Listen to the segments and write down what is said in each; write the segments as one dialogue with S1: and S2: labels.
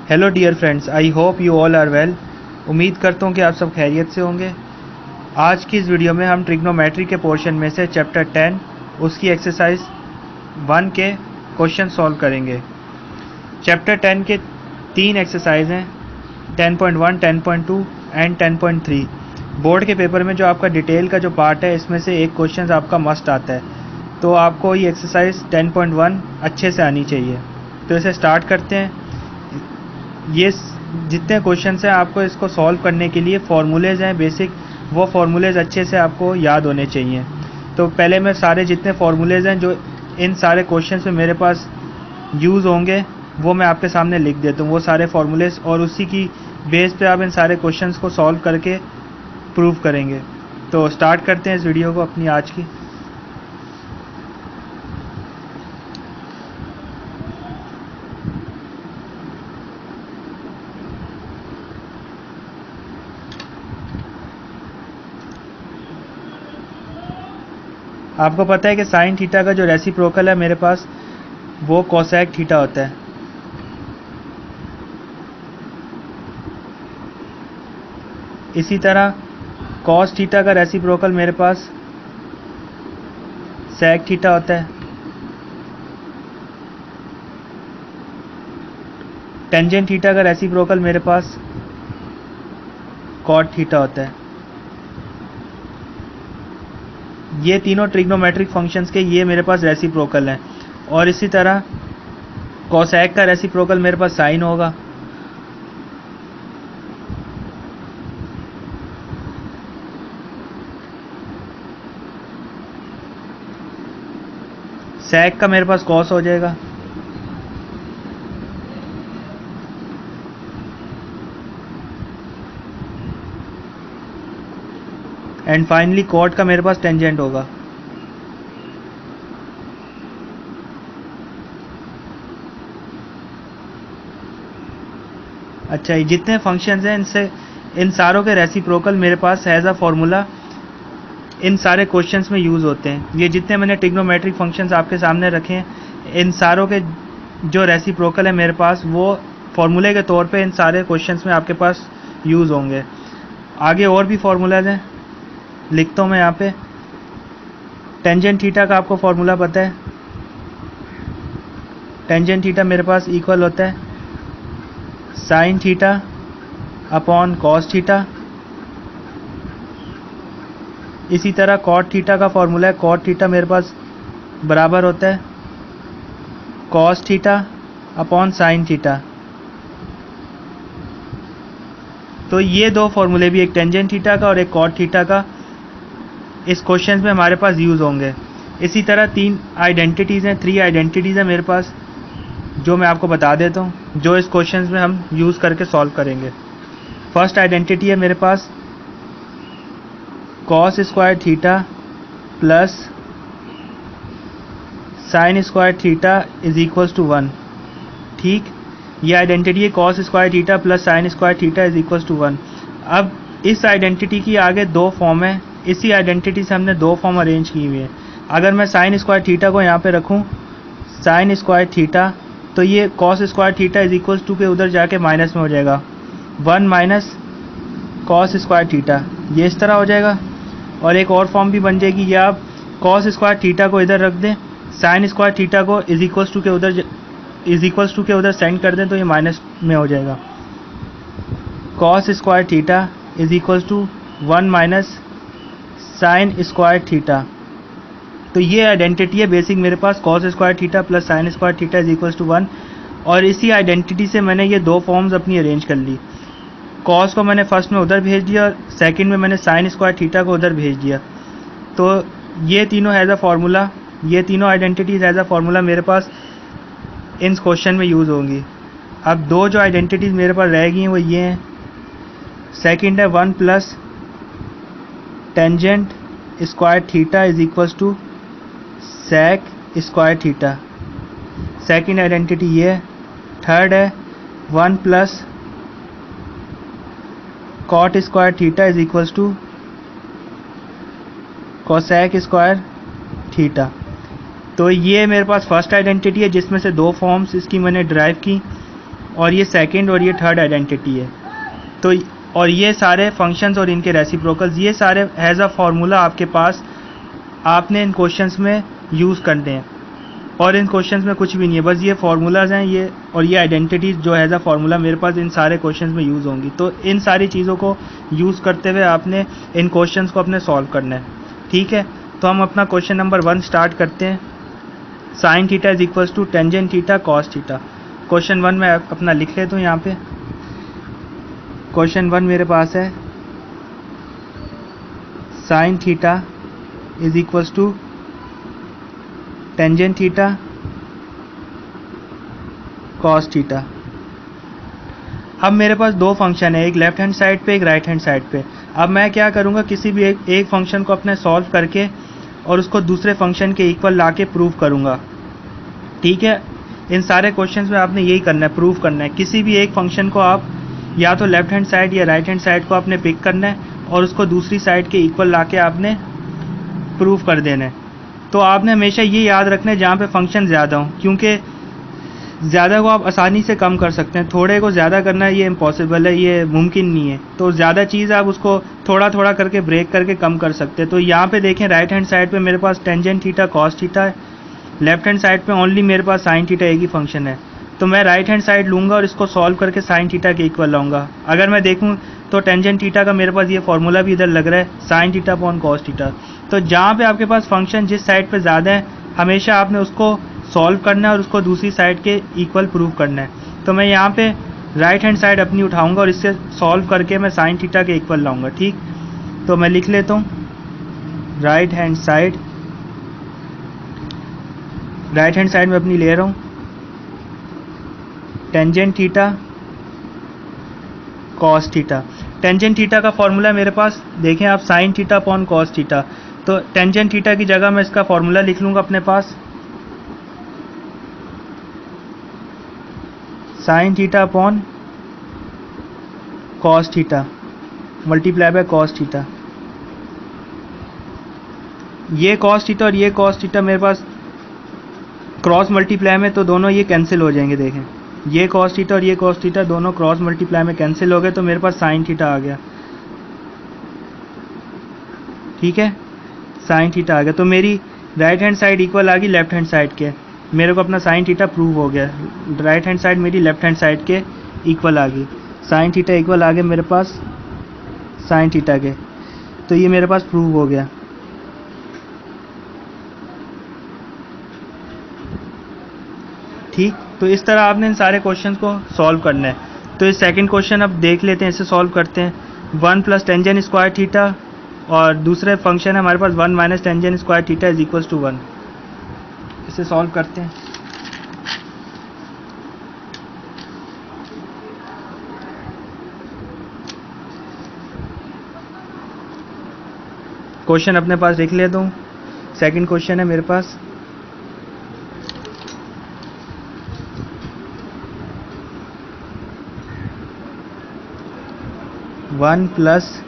S1: Hello dear friends, I hope you all are well. उम्मीद करता हूँ कि आप सब खैरियत से होंगे। आज की इस वीडियो में हम ट्रिग्नोमेट्री के पोर्शन में से चैप्टर 10 उसकी एक्सरसाइज 1 के क्वेश्चन सॉल्व करेंगे। चैप्टर 10 के 3 एक्सरसाइज हैं, 10.1, 10.2 एंड 10.3। बोर्ड के पेपर में जो आपका डिटेल का जो पार्ट है, इसमें से एक क्वेश्चन आपका मस्ट आता है, तो आपको ये एक्सरसाइज 10.1 अच्छे से आनी चाहिए। तो इसे स्टार्ट करते हैं। ये जितने क्वेश्चंस हैं, आपको इसको सॉल्व करने के लिए फार्मूलेज हैं बेसिक, वो फार्मूलेज अच्छे से आपको याद होने चाहिए। तो पहले मैं सारे जितने फार्मूलेज हैं जो इन सारे क्वेश्चंस में मेरे पास यूज़ होंगे, वो मैं आपके सामने लिख देता हूँ, वो सारे फार्मूलेज, और उसी की बेस पे आप इन सारे क्वेश्चंस को सॉल्व करके प्रूव करेंगे। तो स्टार्ट करते हैं इस वीडियो को अपनी आज की। आपको पता है कि साइन थीटा का जो रेसिप्रोकल है मेरे पास, वो कोसेक थीटा होता है। इसी तरह कॉस थीटा का रेसिप्रोकल मेरे पास सेक थीटा होता है। टेंजेंट थीटा का रेसिप्रोकल मेरे पास कॉट थीटा होता है। ये तीनों ट्रिग्नोमेट्रिक फंक्शंस के ये मेरे पास रेसिप्रोकल हैं। और इसी तरह कोसेक का रेसिप्रोकल मेरे पास साइन होगा। सेक का मेरे पास कॉस हो जाएगा। एंड फाइनली कॉट का मेरे पास टेंजेंट होगा। अच्छा, ये जितने फंक्शंस हैं, इनसे इन सारों के रेसिप्रोकल मेरे पास एज अ फॉर्मूला इन सारे क्वेश्चंस में यूज़ होते हैं। ये जितने मैंने ट्रिग्नोमेट्रिक फंक्शंस आपके सामने रखे हैं, इन सारों के जो रेसिप्रोकल है मेरे पास, वो फॉर्मूले के तौर पे इन सारे क्वेश्चंस में आपके पास यूज़ होंगे। आगे और भी फार्मूलाज हैं, लिखता हूँ मैं यहाँ पे। टेंजेंट थीटा का आपको फार्मूला पता है। टेंजेंट थीटा मेरे पास इक्वल होता है sine theta upon cos theta. इसी तरह कॉट थीटा का फार्मूला है, कॉट थीटा मेरे पास बराबर होता है cos theta upon sine theta. तो ये दो फार्मूले भी, एक टेंजेंट थीटा का और एक कॉट थीटा का, इस क्वेश्चन में हमारे पास यूज़ होंगे। इसी तरह 3 आइडेंटिटीज़ हैं, 3 आइडेंटिटीज़ हैं मेरे पास, जो मैं आपको बता देता हूँ, जो इस क्वेश्चन में हम यूज़ करके सॉल्व करेंगे। फर्स्ट आइडेंटिटी है मेरे पास cos square theta plus sine square theta is equals to 1। ठीक, ये आइडेंटिटी है cos square theta plus sine square theta is equals to 1। अब इस आइडेंटिटी की आगे दो फॉर्म है, इसी आइडेंटिटी से हमने दो फॉर्म अरेंज की हुई है। अगर मैं साइन स्क्वायर थीटा को यहाँ पे रखूँ, साइन स्क्वायर थीटा, तो ये cos square theta is equals to के उधर जाके माइनस में हो जाएगा, 1 माइनस कॉस स्क्वायर थीटा, ये इस तरह हो जाएगा। और एक और फॉर्म भी बन जाएगी, या आप कॉस स्क्वायर थीटा को इधर रख दें, साइन स्क्वायर थीटा को इज इक्वल्स टू के उधर सेंड कर दें, तो ये माइनस में हो जाएगा। Cos square theta is equals to 1 minus sine square theta. तो ये आइडेंटिटी है बेसिक मेरे पास, cos square theta plus sine square theta is equals to 1। और इसी आइडेंटिटी से मैंने ये दो फॉर्म्स अपनी अरेंज कर ली। कॉस को मैंने फर्स्ट में उधर भेज दिया और सेकंड में मैंने साइन स्क्वायर थीटा को उधर भेज दिया। तो ये तीनों एज अ फार्मूला, ये तीनों आइडेंटिटीज़ एज अ फार्मूला मेरे पास इन क्वेश्चन में यूज़ होंगी। अब दो जो आइडेंटिटीज़ मेरे पास रहेगी हैं वो ये हैं। सेकंड है 1 plus tangent square theta is equals to sec square theta, second identity ये है। थर्ड है 1 plus cot square theta is equals to cosec square theta. तो ये मेरे पास फर्स्ट आइडेंटिटी है, जिसमें से दो फॉर्म्स इसकी मैंने ड्राइव की। और ये सेकंड और ये थर्ड आइडेंटिटी है। तो और ये सारे फंक्शंस और इनके रेसिप्रोकल्स, ये सारे एज अ फार्मूला आपके पास, आपने इन क्वेश्चंस में यूज़ करने हैं। और इन क्वेश्चंस में कुछ भी नहीं है, बस ये फार्मूलाज हैं ये, और ये आइडेंटिटीज जो एज अ फार्मूला मेरे पास इन सारे क्वेश्चंस में यूज़ होंगी। तो इन सारी चीज़ों को यूज़ करते हुए आपने इन क्वेश्चंस को अपने सॉल्व करना है। ठीक है, तो हम अपना क्वेश्चन नंबर 1 स्टार्ट करते हैं। Sine theta is equals to tangent theta cos theta. Question 1 मैं अपना लिख लेता हूँ यहाँ पे। क्वेश्चन 1 मेरे पास है sine theta is equals to tangent theta cos theta. अब मेरे पास दो फंक्शन है, एक लेफ्ट हैंड साइड पे, एक राइट हैंड साइड पे। अब मैं क्या करूँगा, किसी भी एक फंक्शन को अपने सॉल्व करके और उसको दूसरे फंक्शन के इक्वल लाके प्रूव करूँगा। ठीक है, इन सारे क्वेश्चंस में आपने यही करना है, प्रूव करना है। किसी भी एक फंक्शन को आप या तो लेफ्ट हैंड साइड या राइट हैंड साइड को आपने पिक करना है और उसको दूसरी साइड के इक्वल लाके आपने प्रूव कर देना है। तो आपने हमेशा ये याद रखना है जहाँ पे फंक्शन ज़्यादा हो, क्योंकि ज़्यादा को आप आसानी से कम कर सकते हैं, थोड़े को ज़्यादा करना ये इम्पॉसिबल है, ये मुमकिन नहीं है। तो ज़्यादा चीज़ आप उसको थोड़ा थोड़ा करके ब्रेक करके कम कर सकते हैं। तो यहाँ पे देखें, राइट हैंड साइड पे मेरे पास टेंजेंट थीटा कॉस थीटा है, लेफ्ट हैंड साइड पे ओनली मेरे पास साइन थीटा एक ही फंक्शन है। तो मैं राइट हैंड साइड लूँगा और इसको सॉल्व करके साइन थीटा के इक्वल लाऊंगा। अगर मैं देखूँ तो टेंजेंट थीटा का मेरे पास ये फॉर्मूला भी इधर लग रहा है, sine theta upon cos theta. तो जहाँ पे आपके पास फंक्शन जिस साइड पे ज़्यादा है, हमेशा आपने उसको सॉल्व करना है और उसको दूसरी साइड के इक्वल प्रूव करना है। तो मैं यहाँ पे राइट हैंड साइड अपनी उठाऊंगा और इससे सॉल्व करके मैं साइन थीटा के इक्वल लाऊंगा। ठीक, तो मैं लिख लेता हूँ राइट हैंड साइड में अपनी ले रहा हूँ tangent theta cos theta. Tangent theta का फॉर्मूला मेरे पास देखें आप, sine theta upon cos theta. तो टेंजेंट थीटा की जगह मैं इसका फॉर्मूला लिख लूँगा अपने पास, sine theta upon cos theta multiply by cos theta. ये कॉस थीटा और ये कॉस थीटा मेरे पास क्रॉस मल्टीप्लाई में, तो दोनों ये कैंसिल हो जाएंगे। देखें, ये कॉस थीटा और ये कॉस थीटा दोनों क्रॉस मल्टीप्लाई में कैंसिल हो गए, तो मेरे पास साइन थीटा आ गया। ठीक है, साइन थीटा आ गया। तो मेरी राइट हैंड साइड इक्वल आ गई लेफ्ट हैंड साइड के, मेरे को अपना साइन थीटा प्रूव हो गया। राइट हैंड साइड मेरी लेफ्ट हैंड साइड के इक्वल आ गई, साइन थीटा इक्वल आ गया मेरे पास साइन थीटा के। तो ये मेरे पास प्रूव हो गया। ठीक, तो इस तरह आपने इन सारे क्वेश्चंस को सॉल्व करना है। तो इस सेकंड क्वेश्चन अब देख लेते हैं, इसे सॉल्व करते हैं। 1 प्लस टेंजेंट स्क्वायर थीटा और दूसरे फंक्शन है हमारे पास 1 minus tangent square theta is equals to 1। इसे सॉल्व करते हैं। क्वेश्चन अपने पास लिख लेता हूँ। सेकंड क्वेश्चन है मेरे पास 1 प्लस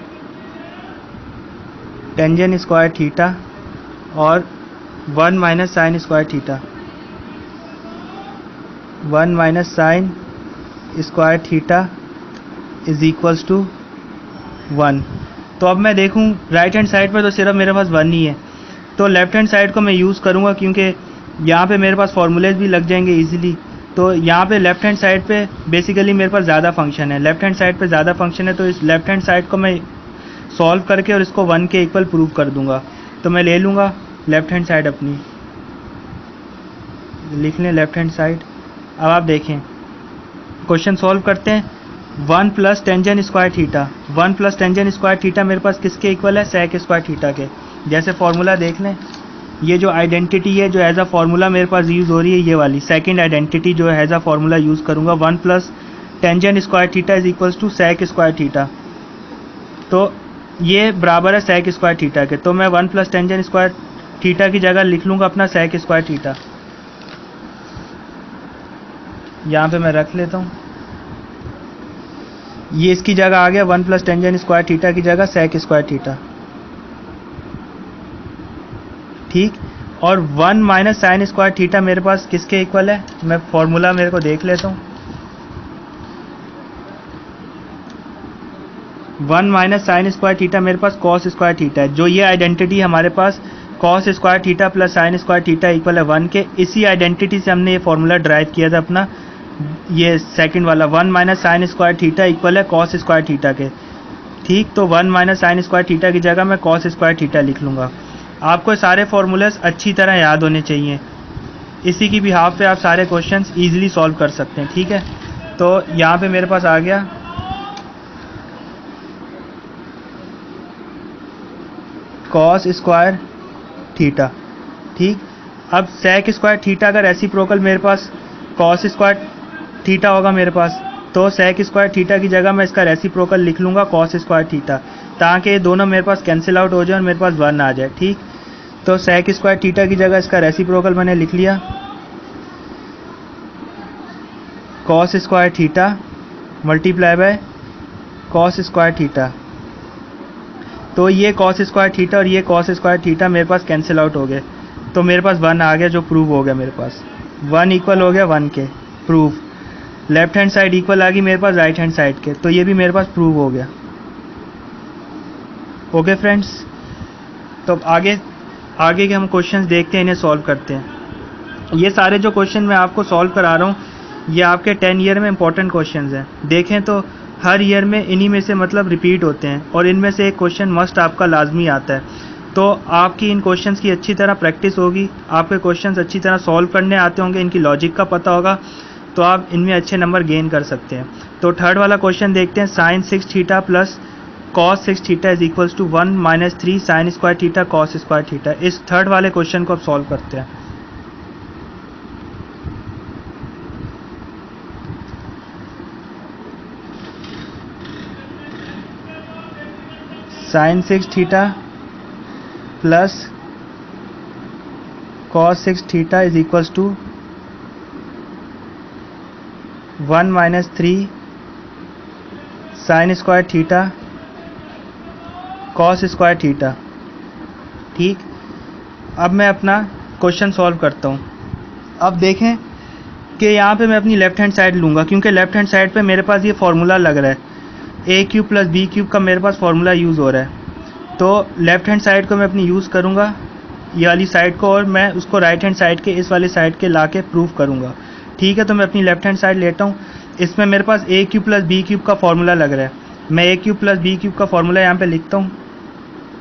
S1: टेंजेंट स्क्वायर थीटा और 1 minus sine square theta, 1 minus sine square theta is equals to 1। तो अब मैं देखूं राइट हैंड साइड पर तो सिर्फ मेरे पास 1 ही है, तो लेफ्ट हैंड साइड को मैं यूज़ करूंगा, क्योंकि यहाँ पे मेरे पास फॉर्मूलेज भी लग जाएंगे इजीली। तो यहाँ पे लेफ्ट हैंड साइड पे बेसिकली मेरे पास ज़्यादा फंक्शन है, लेफ्ट हैंड साइड पे ज़्यादा फंक्शन है, तो इस लेफ्ट हैंड साइड को मैं सॉल्व करके और इसको 1 के इक्वल प्रूव कर दूंगा। तो मैं ले लूँगा लेफ्ट हैंड साइड अपनी, लिख लें लेफ्ट हैंड साइड। अब आप देखें क्वेश्चन सॉल्व करते हैं। 1 plus tangent square theta, 1 plus tangent square theta मेरे पास किसके इक्वल है, सेक स्क्वायर थीटा के। जैसे फार्मूला देख लें, ये जो आइडेंटिटी है जो एज अ फार्मूला मेरे पास यूज़ हो रही है, ये वाली सेकंड आइडेंटिटी जो एज अ फार्मूला यूज़ करूँगा, 1 plus tangent square theta is equals to sec square theta. तो ये बराबर है सेक स्क्वायर थीटा के। तो मैं 1 प्लस टेंजेंट स्क्वायर थीटा की जगह लिख लूँगा अपना सेक स्क्वायर थीटा, यहाँ पे मैं रख लेता हूँ। ये इसकी जगह आ गया 1 प्लस टेंजेंट स्क्वायर थीटा की जगह सेक स्क्वायर थीटा। ठीक, और 1 माइनस साइन स्क्वायर थीटा मेरे पास किसके इक्वल है, मैं फॉर्मूला मेरे को देख लेता हूँ। 1 माइनस साइन स्क्वायर थीटा मेरे पास कॉस स्क्वायर थीटा है। जो ये आइडेंटिटी हमारे पास cos square theta plus sine square theta equal है 1 के, इसी आइडेंटिटी से हमने ये फॉर्मूला ड्राइव किया था अपना, ये सेकंड वाला 1 minus sine square theta equal है कॉस स्क्वायर थीटा के। ठीक, तो 1 माइनस साइन स्क्वायर थीटा की जगह मैं कॉस स्क्वायर थीटा लिख लूँगा। आपको सारे फॉर्मूलेस अच्छी तरह याद होने चाहिए, इसी की बिहाफ पे आप सारे क्वेश्चंस इजीली सॉल्व कर सकते हैं। ठीक है, तो यहाँ पे मेरे पास आ गया कॉस स्क्वायर थीटा। ठीक, अब सेक स्क्वायर थीटा का रेसिप्रोकल मेरे पास कॉस स्क्वायर थीटा होगा मेरे पास, तो सेक स्क्वायर थीटा की जगह मैं इसका रेसिप्रोकल लिख लूँगा कॉस स्क्वायर थीटा, ताकि ये दोनों मेरे पास कैंसिल आउट हो जाए और मेरे पास 1 आ जाए। ठीक, तो सेक स्क्वायर थीटा की जगह इसका रेसिप्रोकल मैंने लिख लिया cos square theta multiply by cos square theta. तो ये कॉस स्क्वायर थीटा और ये कॉस स्क्वायर थीटा मेरे पास कैंसिल आउट हो गए, तो मेरे पास 1 आ गया, जो प्रूव हो गया मेरे पास 1 इक्वल हो गया 1 के, proof. Left hand side equal आ गई मेरे पास राइट हैंड साइड के, तो ये भी मेरे पास प्रूव हो गया। ओके फ्रेंड्स, तो आगे के हम क्वेश्चंस देखते हैं, इन्हें सॉल्व करते हैं। ये सारे जो क्वेश्चन मैं आपको सॉल्व करा रहा हूँ ये आपके 10 ईयर में इंपॉर्टेंट क्वेश्चंस हैं। देखें तो हर ईयर में इन्हीं में से मतलब रिपीट होते हैं और इनमें से एक क्वेश्चन मस्ट आपका लाजमी आता है। तो आपकी इन क्वेश्चंस की अच्छी तरह प्रैक्टिस होगी, आपके क्वेश्चंस अच्छी तरह सॉल्व करने आते होंगे, इनकी लॉजिक का पता होगा, तो आप इनमें अच्छे नंबर गेन कर सकते हैं। तो थर्ड वाला क्वेश्चन देखते हैं, sine 6 theta plus cos 6 theta is equals to 1 minus 3 sine square theta cos square theta. इस थर्ड वाले क्वेश्चन को अब सॉल्व करते हैं। Sine 6 theta plus cos 6 theta is equals to 1 minus 3 sine square theta cos square theta. ठीक, अब मैं अपना क्वेश्चन सॉल्व करता हूँ। अब देखें कि यहाँ पे मैं अपनी लेफ्ट हैंड साइड लूँगा, क्योंकि लेफ्ट हैंड साइड पे मेरे पास ये फार्मूला लग रहा है, ए क्यूब प्लस बी क्यूब का मेरे पास फार्मूला यूज़ हो रहा है। तो लेफ्ट हैंड साइड को मैं अपनी यूज़ करूँगा, ये वाली साइड को, और मैं उसको राइट हैंड साइड के इस वाली साइड के ला के प्रूव करूँगा। ठीक है, तो मैं अपनी लेफ्ट हैंड साइड लेता हूँ। इसमें मेरे पास ए क्यूब प्लस बी क्यूब का फार्मूला लग रहा है, मैं ए क्यूब प्लस बी क्यूब का फार्मूला यहाँ पे लिखता हूँ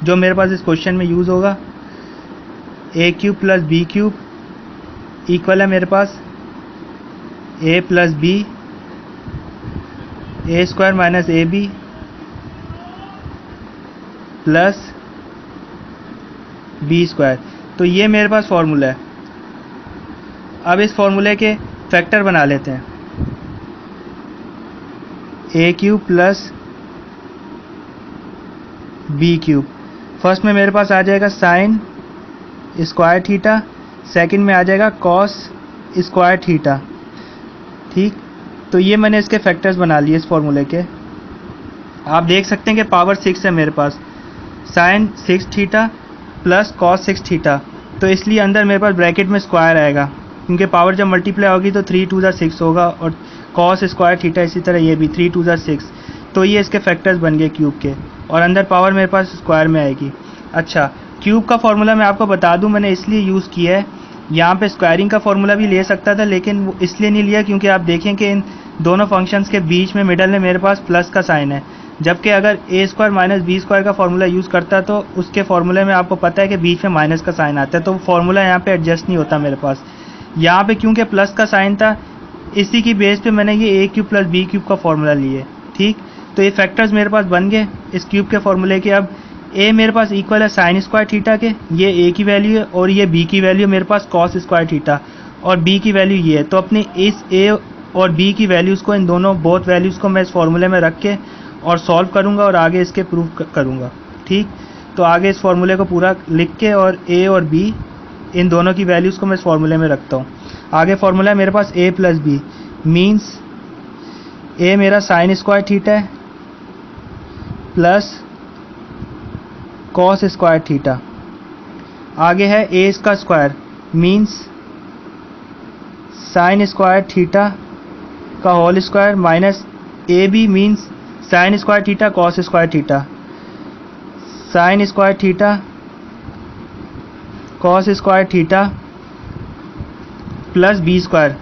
S1: जो मेरे पास इस क्वेश्चन में यूज़ होगा। A cube plus b cube equal है मेरे पास a plus b a square minus a b plus B square. तो ये मेरे पास फार्मूला है। अब इस फार्मूले के फैक्टर बना लेते हैं, a cube plus b cube. First में मेरे पास आ जाएगा साइन स्क्वायर थीटा, सेकंड में आ जाएगा कॉस स्क्वायर थीटा। ठीक, तो ये मैंने इसके फैक्टर्स बना लिए इस फार्मूले के। आप देख सकते हैं कि पावर 6 है मेरे पास, sine 6 theta plus cos 6 theta, तो इसलिए अंदर मेरे पास ब्रैकेट में स्क्वायर आएगा, क्योंकि पावर जब मल्टीप्लाई होगी तो 3 2 6 होगा, और कॉस स्क्वायर थीटा इसी तरह ये भी 3 2 6। तो ये इसके फैक्टर्स बन गए क्यूब के, और अंदर पावर मेरे पास स्क्वायर में आएगी। अच्छा, क्यूब का फार्मूला मैं आपको बता दूं मैंने इसलिए यूज़ किया है, यहाँ पे स्क्वायरिंग का फार्मूला भी ले सकता था, लेकिन वो इसलिए नहीं लिया क्योंकि आप देखें कि इन दोनों फंक्शंस के बीच में मिडल में मेरे पास प्लस का साइन है, जबकि अगर ए स्क्वायर माइनस बी स्क्वायर का फार्मूला यूज़ करता तो उसके फार्मूले में आपको पता है कि बीच में माइनस का साइन आता है, तो फार्मूला यहाँ पे एडजस्ट नहीं होता मेरे पास। यहाँ पे क्योंकि प्लस का साइन था, इसी की बेस पे मैंने ये ए क्यूब प्लस बी क्यूब का फार्मूला लिए। ठीक, तो ये फैक्टर्स मेरे पास बन गए इस क्यूब के फार्मूले के। अब ए मेरे पास इक्वल है साइन स्क्वायर थीटा के, ये ए की वैल्यू है, और ये बी की वैल्यू मेरे पास कॉस स्क्वायर थीटा, और बी की वैल्यू ये है। तो अपने इस ए और बी की वैल्यूज़ को, इन दोनों बोथ वैल्यूज़ को मैं इस फार्मूले में रख के और सॉल्व करूँगा और आगे इसके प्रूफ करूँगा। ठीक, तो आगे इस फार्मूले को पूरा लिख के और ए और बी इन दोनों की वैल्यूज़ को मैं इस फार्मूले में रखता हूँ। आगे फार्मूला है मेरे पास a plus B, means a मेरा साइन स्क्वायर थीटा है प्लस कॉस स्क्वायर थीटा। आगे है ए इसका square, means sine square theta का whole square, minus a b means sine square theta cos square theta, sine square theta cos square theta plus B square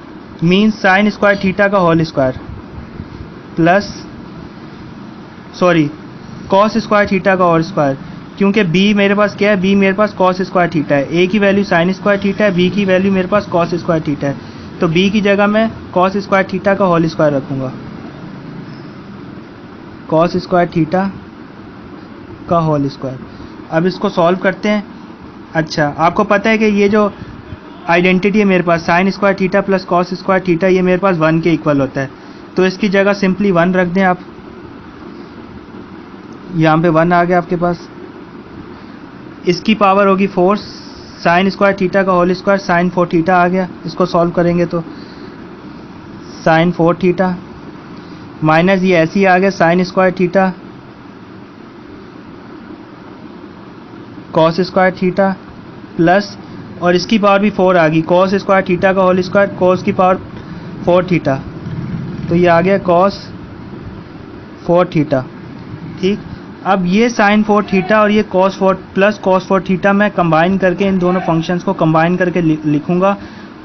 S1: means sine square theta का whole square plus cos square theta का whole square, क्योंकि b मेरे पास क्या है, b मेरे पास cos square theta है, a की वैल्यू साइन स्क्वायर थीटा है, b की वैल्यू मेरे पास कॉस स्क्वायर थीटा है, तो b की जगह मैं कॉस स्क्वायर थीटा का होल स्क्वायर रखूँगा, कॉस स्क्वायर थीटा का होल स्क्वायर। अब इसको सॉल्व करते हैं। अच्छा, आपको पता है कि ये जो आइडेंटिटी है मेरे पास sine square theta plus cos square theta, ये मेरे पास 1 के इक्वल होता है, तो इसकी जगह सिंपली 1 रख दें आप। यहाँ पे 1 आ गया आपके पास, इसकी पावर होगी 4, साइन स्क्वायर थीटा का होल स्क्वायर साइन 4 थीटा आ गया। इसको सॉल्व करेंगे तो साइन 4 थीटा माइनस ये ऐसे ही आ गया sign square theta cos square theta plus, और इसकी पावर भी 4 आ गई, कॉस स्क्वायर थीटा का होल स्क्वायर कॉस की पावर 4 थीटा, तो ये आ गया कॉस 4 थीटा। ठीक, अब ये साइन 4 थीटा और ये कॉस 4 प्लस कॉस 4 थीटा मैं कंबाइन करके इन दोनों फंक्शंस को कंबाइन करके लिखूंगा,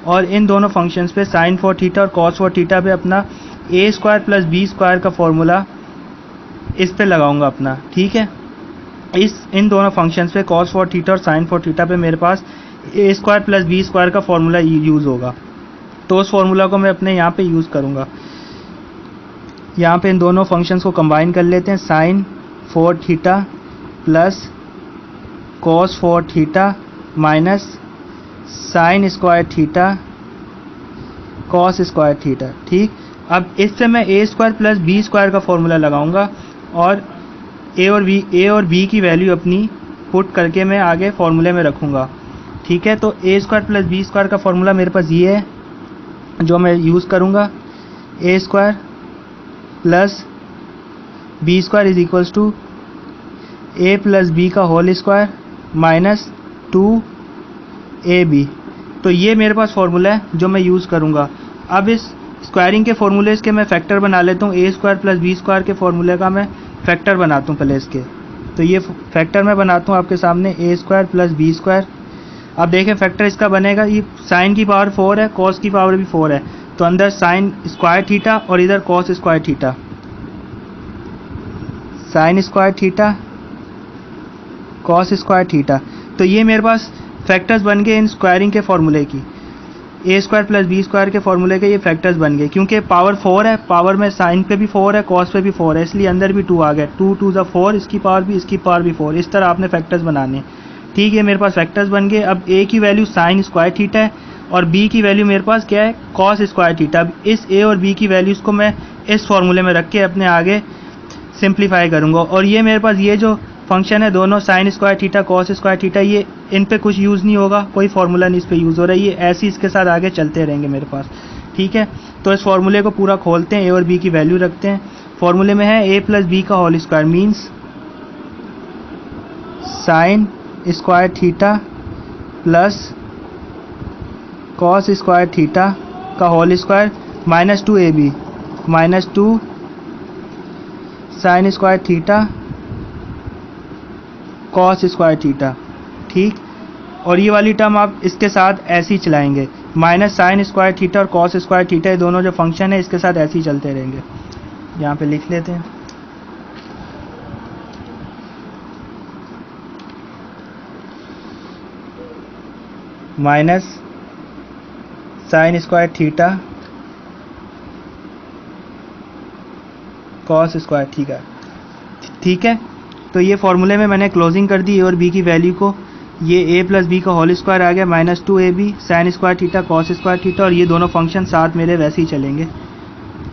S1: और इन दोनों फंक्शंस पे साइन 4 थीटा और कॉस 4 थीटा पे अपना ए स्क्वायर प्लस बी स्क्वायर का फॉर्मूला इस पे लगाऊंगा अपना। ठीक है, इन दोनों फंक्शंस पे कॉस 4 थीटा और साइन 4 थीटा पे मेरे पास a square plus B square का फॉर्मूला यूज़ होगा, तो उस फॉर्मूला को मैं अपने यहाँ पे यूज़ करूँगा। यहाँ पे इन दोनों फंक्शंस को कंबाइन कर लेते हैं, sine 4 theta plus cos 4 theta minus sine square theta cos square theta. ठीक, अब इससे मैं A square plus B square का फॉर्मूला लगाऊंगा, और ए और बी की वैल्यू अपनी पुट करके मैं आगे फॉर्मूले में रखूँगा। ठीक है, तो a square plus B square का फॉर्मूला मेरे पास ये है जो मैं यूज़ करूँगा, a square plus B square is equals to a plus b का होल स्क्वायर माइनस 2ab। तो ये मेरे पास फॉर्मूला है जो मैं यूज़ करूँगा। अब इस स्क्वायरिंग के फॉर्मूलेज़ के मैं फैक्टर बना लेता हूँ, A square plus B square के फॉर्मूले का मैं फैक्टर बनाता हूँ पहले इसके, तो ये फैक्टर मैं बनाता हूँ आपके सामने, ए स्क्वायर प्लस बी स्क्वायर। अब देखें फैक्टर इसका बनेगा, ये साइन की पावर 4 है, कॉस की पावर भी 4 है, तो अंदर साइन स्क्वायर थीटा और इधर cos square theta, sine square theta cos square theta, तो ये मेरे पास फैक्टर्स बन गए इन स्क्वायरिंग के फॉर्मूले की, ए स्क्वायर प्लस बी स्क्वायर के फॉर्मूले के ये फैक्टर्स बन गए, क्योंकि पावर 4 है, पावर में साइन पे भी 4 है, कॉस पे भी 4 है, इसलिए अंदर भी 2 आ गया, 2 2 ज़ा 4, इसकी पावर भी 4, इस तरह आपने फैक्टर्स बनाने। ठीक है, मेरे पास फैक्टर्स बन गए। अब ए की वैल्यू साइन स्क्वायर थीटा है और बी की वैल्यू मेरे पास क्या है, कॉस स्क्वायर थीटा। अब इस ए और बी की वैल्यूज़ को मैं इस फॉर्मूले में रख के अपने आगे सिंप्लीफाई करूँगा, और ये मेरे पास ये जो फंक्शन है दोनों sign square theta cos square theta, ये इन पे कुछ यूज़ नहीं होगा, कोई फार्मूला नहीं इस पे यूज़ हो रहा है, ये ऐसे ही इसके साथ आगे चलते रहेंगे मेरे पास। ठीक है, तो इस फार्मूले को पूरा खोलते हैं, ए और बी की वैल्यू रखते हैं। फार्मूले में है ए प्लस बी का whole square means sine square theta plus cos square theta का whole square minus 2ab minus 2 sine square theta cos square theta. ठीक, और ये वाली टर्म आप इसके साथ ऐसे ही चलाएंगे, माइनस साइन स्क्वायर थीटा और कॉस स्क्वायर थीटा, ये दोनों जो फंक्शन है इसके साथ ऐसे ही चलते रहेंगे। यहाँ पे लिख लेते हैं, minus sine square theta cos square theta. ठीक है, तो ये फॉर्मूले में मैंने क्लोजिंग कर दी ए और बी की वैल्यू को, ये ए प्लस बी का होल स्क्वायर आ गया minus 2ab sign square theta cos square theta, और ये दोनों फंक्शन साथ मेरे वैसे ही चलेंगे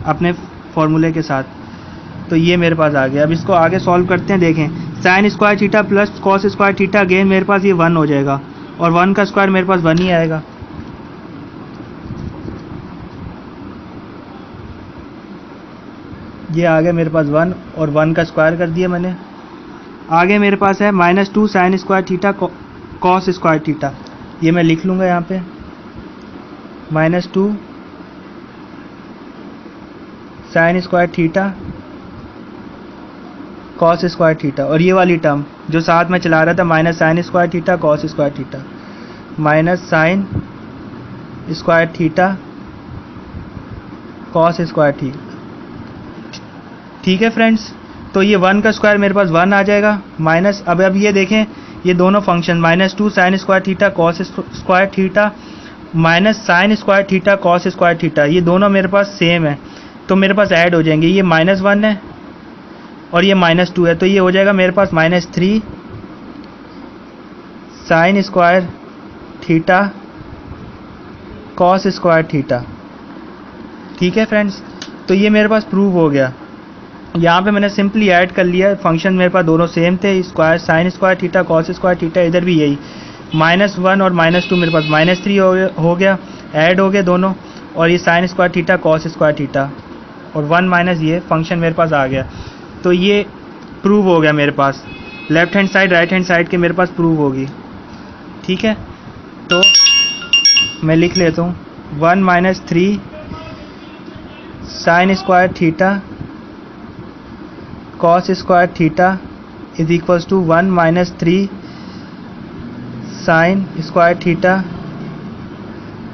S1: अपने फॉर्मूले के साथ। तो ये मेरे पास आ गया। अब इसको आगे सॉल्व करते हैं। देखें sign square theta plus cos square theta, again मेरे पास ये 1 हो जाएगा, और 1 का स्क्वायर मेरे पास 1 ही आएगा। ये आ गया मेरे पास 1, और 1 का स्क्वायर कर दिया मैंने। आगे मेरे पास है minus 2 sine square theta cos square theta, ये मैं लिख लूँगा यहाँ पे, minus 2 sine square theta cos square theta, और ये वाली टर्म जो साथ में चला रहा था minus sine square theta cos square theta, minus sine square theta cos square theta. ठीक है फ्रेंड्स, तो ये 1 का स्क्वायर मेरे पास 1 आ जाएगा, माइनस अब ये देखें ये दोनों function -2 sine square theta cos square theta minus sine square theta cos square theta, ये दोनों मेरे पास सेम है तो मेरे पास ऐड हो जाएंगे। ये -1 है और ये -2 है, तो ये हो जाएगा मेरे पास -3 sine square theta cos square theta. ठीक है फ्रेंड्स, तो ये मेरे पास प्रूव हो गया। यहाँ पे मैंने सिंपली ऐड कर लिया, फंक्शन मेरे पास दोनों सेम थे, square sine square theta cos square theta, इधर भी यही -1 और -2 मेरे पास -3 हो गया, ऐड हो गए दोनों, और ये sign square theta cos square theta और 1 माइनस ये फंक्शन मेरे पास आ गया। तो ये प्रूव हो गया मेरे पास, left hand side right hand side के मेरे पास प्रूव होगी। ठीक है, तो मैं लिख लेता हूँ 1 - 3 sine square theta cos square theta is equals to 1 - 3 sine square theta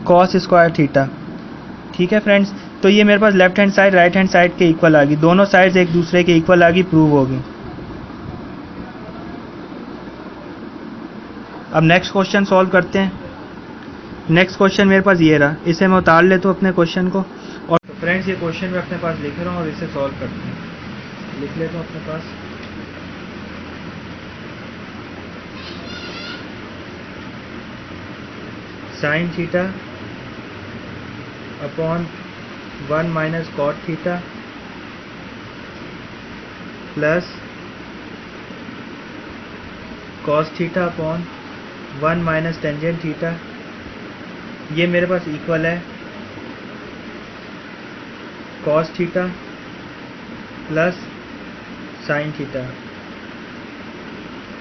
S1: cos square theta. ठीक है फ्रेंड्स, तो ये मेरे पास left hand side right hand side के इक्वल आ गई, दोनों साइड्स एक दूसरे के इक्वल आ गई, प्रूव होगी। अब नेक्स्ट क्वेश्चन सॉल्व करते हैं। नेक्स्ट क्वेश्चन मेरे पास ये रहा, इसे मैं उतार लेता हूँ अपने क्वेश्चन को, और तो फ्रेंड्स ये क्वेश्चन मैं अपने पास लिख रहा हूँ और इसे सॉल्व करते हैं। लिख लेता हूँ अपने पास, sine theta upon 1 minus cot theta plus cos theta upon 1 minus tangent theta, ये मेरे पास इक्वल है cos theta plus sine theta.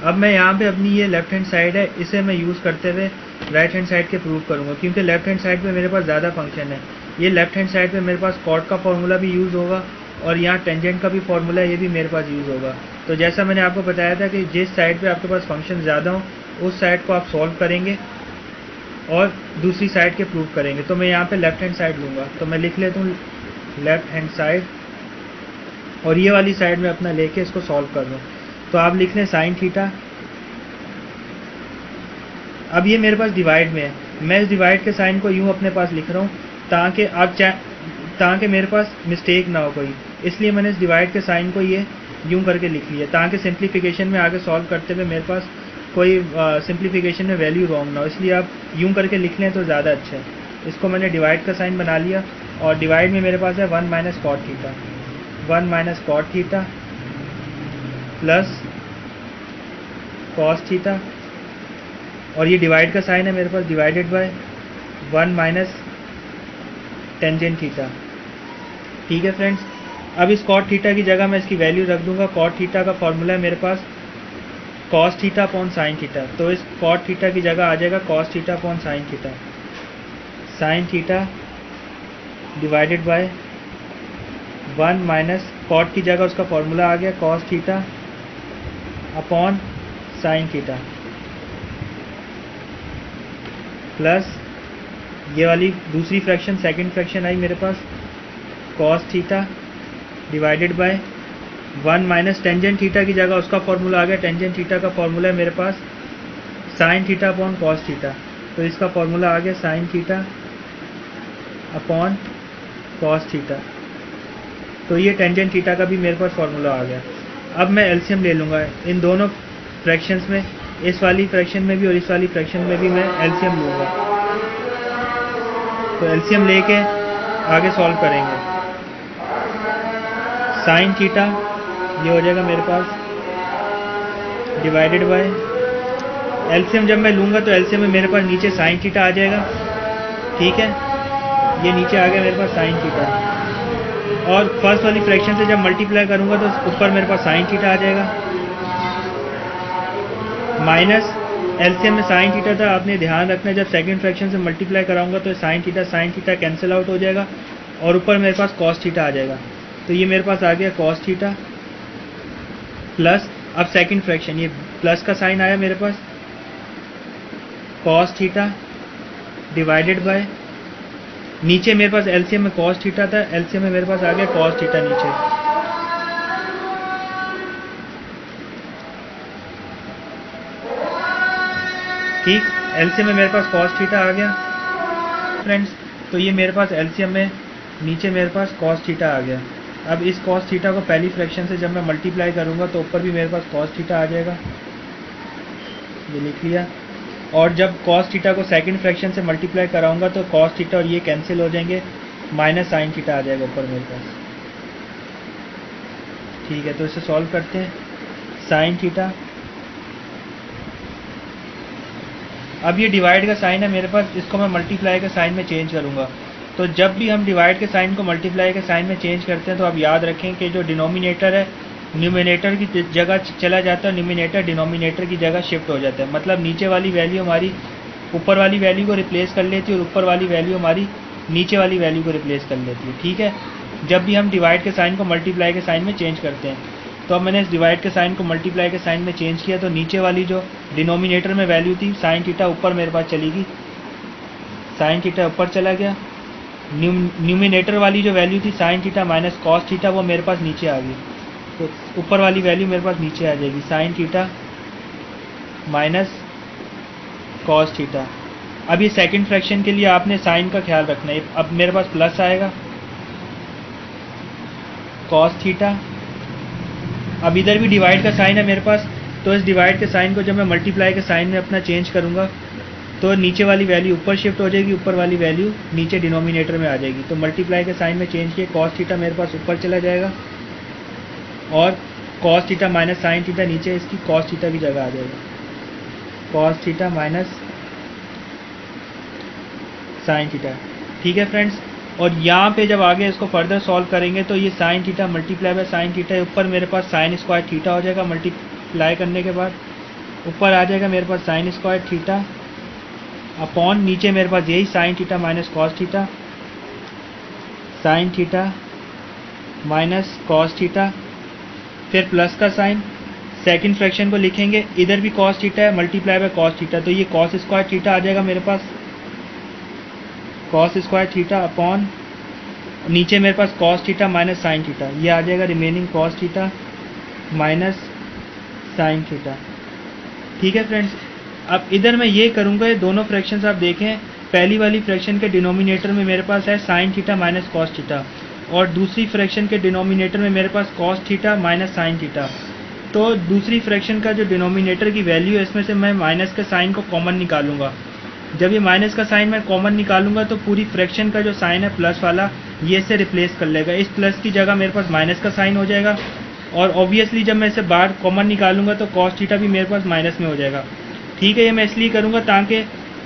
S1: अब मैं यहाँ पे अपनी ये लेफ्ट हैंड साइड है, इसे मैं यूज़ करते हुए राइट हैंड साइड के प्रूव करूँगा, क्योंकि लेफ्ट हैंड साइड पे मेरे पास ज़्यादा फंक्शन है। ये लेफ्ट हैंड साइड पे मेरे पास कॉट का फॉर्मूला भी यूज़ होगा और यहाँ टेंजेंट का भी फॉर्मूला ये भी मेरे पास यूज़ होगा। तो जैसा मैंने आपको बताया था कि जिस साइड पे आपके पास फंक्शन ज़्यादा हो उस साइड को आप सॉल्व करेंगे और दूसरी साइड के प्रूव करेंगे। तो मैं यहाँ पे लेफ्ट हैंड साइड लूँगा, तो मैं लिख लेता हूँ लेफ्ट हैंड साइड, और ये वाली साइड में अपना लेके इसको सॉल्व कर दूँ। तो आप लिख लें साइन थीटा। अब ये मेरे पास डिवाइड में है, मैं इस डिवाइड के साइन को यूँ अपने पास लिख रहा हूँ ताकि मेरे पास मिस्टेक ना हो कोई, इसलिए मैंने इस डिवाइड के साइन को ये यूँ करके लिख लिया ताकि सिंप्लीफिकेशन में आगे सॉल्व करते हुए मेरे पास कोई सिंप्लीफिकेशन में वैल्यू रॉन्ग ना हो, इसलिए आप यूँ करके लिख लें तो ज़्यादा अच्छा है। इसको मैंने डिवाइड का साइन बना लिया और डिवाइड में मेरे पास है 1 minus cot theta, 1 minus cot theta plus cos theta, और ये डिवाइड का साइन है मेरे पास divided by 1 minus tangent theta. ठीक है फ्रेंड्स, अब इस कॉट थीटा की जगह मैं इसकी वैल्यू रख दूंगा। कॉट थीटा का फॉर्मूला है मेरे पास cos theta upon sine theta, तो इस कॉट थीटा की जगह आ जाएगा cos theta upon sine theta, sine theta divided by 1 minus cot की जगह उसका फॉर्मूला आ गया cos theta upon sine theta plus ये वाली दूसरी फ्रैक्शन सेकंड फ्रैक्शन आई मेरे पास cos theta divided by 1 minus tangent theta की जगह उसका फॉर्मूला आ गया, टेंजेंट थीटा का फॉर्मूला है मेरे पास sine theta upon cos theta, तो इसका फॉर्मूला आ गया sine theta upon cos theta, तो ये टेंजेंट थीटा का भी मेरे पास फॉर्मूला आ गया। अब मैं एलसीएम ले लूँगा इन दोनों फ्रैक्शंस में, इस वाली फ्रैक्शन में भी और इस वाली फ्रैक्शन में भी मैं एलसीएम लूँगा। तो एलसीएम लेके आगे सॉल्व करेंगे। साइन थीटा ये हो जाएगा मेरे पास डिवाइडेड बाय, एलसीएम जब मैं लूँगा तो एलसीएम में मेरे पास नीचे साइन थीटा आ जाएगा। ठीक है, ये नीचे आ गया मेरे पास साइन थीटा, और फर्स्ट वाली फ्रैक्शन से जब मल्टीप्लाई करूँगा तो ऊपर मेरे पास साइन थीटा आ जाएगा माइनस एलसीएम में साइन थीटा था। आपने ध्यान रखना जब सेकंड फ्रैक्शन से मल्टीप्लाई कराऊंगा तो साइन थीटा कैंसिल आउट हो जाएगा और ऊपर मेरे पास कॉस थीटा आ जाएगा। तो ये मेरे पास आ गया कॉस थीटा प्लस, अब सेकंड फ्रैक्शन, ये प्लस का साइन आया मेरे पास, कॉस थीटा डिवाइडेड बाय, नीचे मेरे पास एलसीएम में कॉस थीटा था, एलसीएम में मेरे पास आ गया कॉस थीटा नीचे, ठीक। एलसीएम में मेरे पास कॉस थीटा आ गया फ्रेंड्स। तो ये मेरे पास एलसीएम में नीचे मेरे पास कॉस थीटा आ गया। अब इस कॉस थीटा को पहली फ्रैक्शन से जब मैं मल्टीप्लाई करूंगा तो ऊपर भी मेरे पास कॉस थीटा आ जाएगा, ये लिख लिया। और जब कॉस थीटा को सेकंड फ्रैक्शन से मल्टीप्लाई कराऊंगा तो कॉस थीटा और ये कैंसिल हो जाएंगे, माइनस साइन थीटा आ जाएगा ऊपर मेरे पास, ठीक है। तो इसे सॉल्व करते हैं, साइन थीटा, अब ये डिवाइड का साइन है मेरे पास, इसको मैं मल्टीप्लाई के साइन में चेंज करूंगा। तो जब भी हम डिवाइड के साइन को मल्टीप्लाई के साइन में चेंज करते हैं तो आप याद रखें कि जो डिनोमिनेटर है न्यूमिनेटर की जगह चला जाता है, न्यूमिनेटर डिनोमिनेटर की जगह शिफ्ट हो जाता है। मतलब नीचे वाली वैल्यू हमारी ऊपर वाली वैल्यू को रिप्लेस कर लेती है और ऊपर वाली वैल्यू हमारी नीचे वाली वैल्यू को रिप्लेस कर लेती है, ठीक है। जब भी हम डिवाइड के साइन को मल्टीप्लाई के साइन में चेंज करते हैं, तो अब मैंने इस डिवाइड के साइन को मल्टीप्लाई के साइन में चेंज किया तो नीचे वाली जो डिनोमिनेटर में वैल्यू थी साइन थीटा ऊपर मेरे पास चली गई, साइन थीटा ऊपर चला गया। न्यूमिनेटर वाली जो वैल्यू थी sign theta minus cos theta वो मेरे पास नीचे आ गई, तो ऊपर वाली वैल्यू मेरे पास नीचे आ जाएगी, sign theta minus cos theta. अब ये सेकंड फ्रैक्शन के लिए आपने साइन का ख्याल रखना है। अब मेरे पास प्लस आएगा कॉस थीटा, अब इधर भी डिवाइड का साइन है मेरे पास, तो इस डिवाइड के साइन को जब मैं मल्टीप्लाई के साइन में अपना चेंज करूंगा तो नीचे वाली वैल्यू ऊपर शिफ्ट हो जाएगी, ऊपर वाली वैल्यू नीचे डिनोमिनेटर में आ जाएगी। तो मल्टीप्लाई के साइन में चेंज किए, कॉस थीटा मेरे पास ऊपर चला जाएगा और cos theta minus sine theta नीचे इसकी कॉस थीटा की जगह आ जाएगा, cos theta minus sine theta, ठीक है फ्रेंड्स। और यहाँ पे जब आगे इसको फर्दर सॉल्व करेंगे तो ये sine theta multiply by sine theta, ऊपर मेरे पास साइन स्क्वायर थीटा हो जाएगा, मल्टीप्लाई करने के बाद ऊपर आ जाएगा मेरे पास साइन स्क्वायर थीटा अपॉन नीचे मेरे पास यही sine theta minus cos theta, sine theta minus cos theta, फिर प्लस का साइन, सेकंड फ्रैक्शन को लिखेंगे, इधर भी कॉस थीटा है मल्टीप्लाई बाय कॉस थीटा, तो ये कॉस स्क्वायर थीटा आ जाएगा मेरे पास, कॉस स्क्वायर थीटा अपॉन नीचे मेरे पास cos theta minus sine theta, ये आ जाएगा remaining cos theta minus sine theta, ठीक है फ्रेंड्स। अब इधर मैं ये करूँगा, ये दोनों फ्रैक्शंस आप देखें, पहली वाली फ्रैक्शन के डिनोमिनेटर में मेरे पास है sine theta minus cos theta और दूसरी फ्रैक्शन के डिनोमिनेटर में मेरे पास cos theta minus sine theta. तो दूसरी फ्रैक्शन का जो डिनोमिनेटर की वैल्यू है इसमें से मैं माइनस के साइन को कॉमन निकालूंगा। जब ये माइनस का साइन मैं कॉमन निकालूंगा तो पूरी फ्रैक्शन का जो साइन है प्लस वाला ये इससे रिप्लेस कर लेगा, इस प्लस की जगह मेरे पास माइनस का साइन हो जाएगा और ऑब्वियसली जब मैं इसे बाहर कॉमन निकालूंगा तो कॉस थीटा भी मेरे पास माइनस में हो जाएगा, ठीक है। ये मैं इसलिए करूंगा ताकि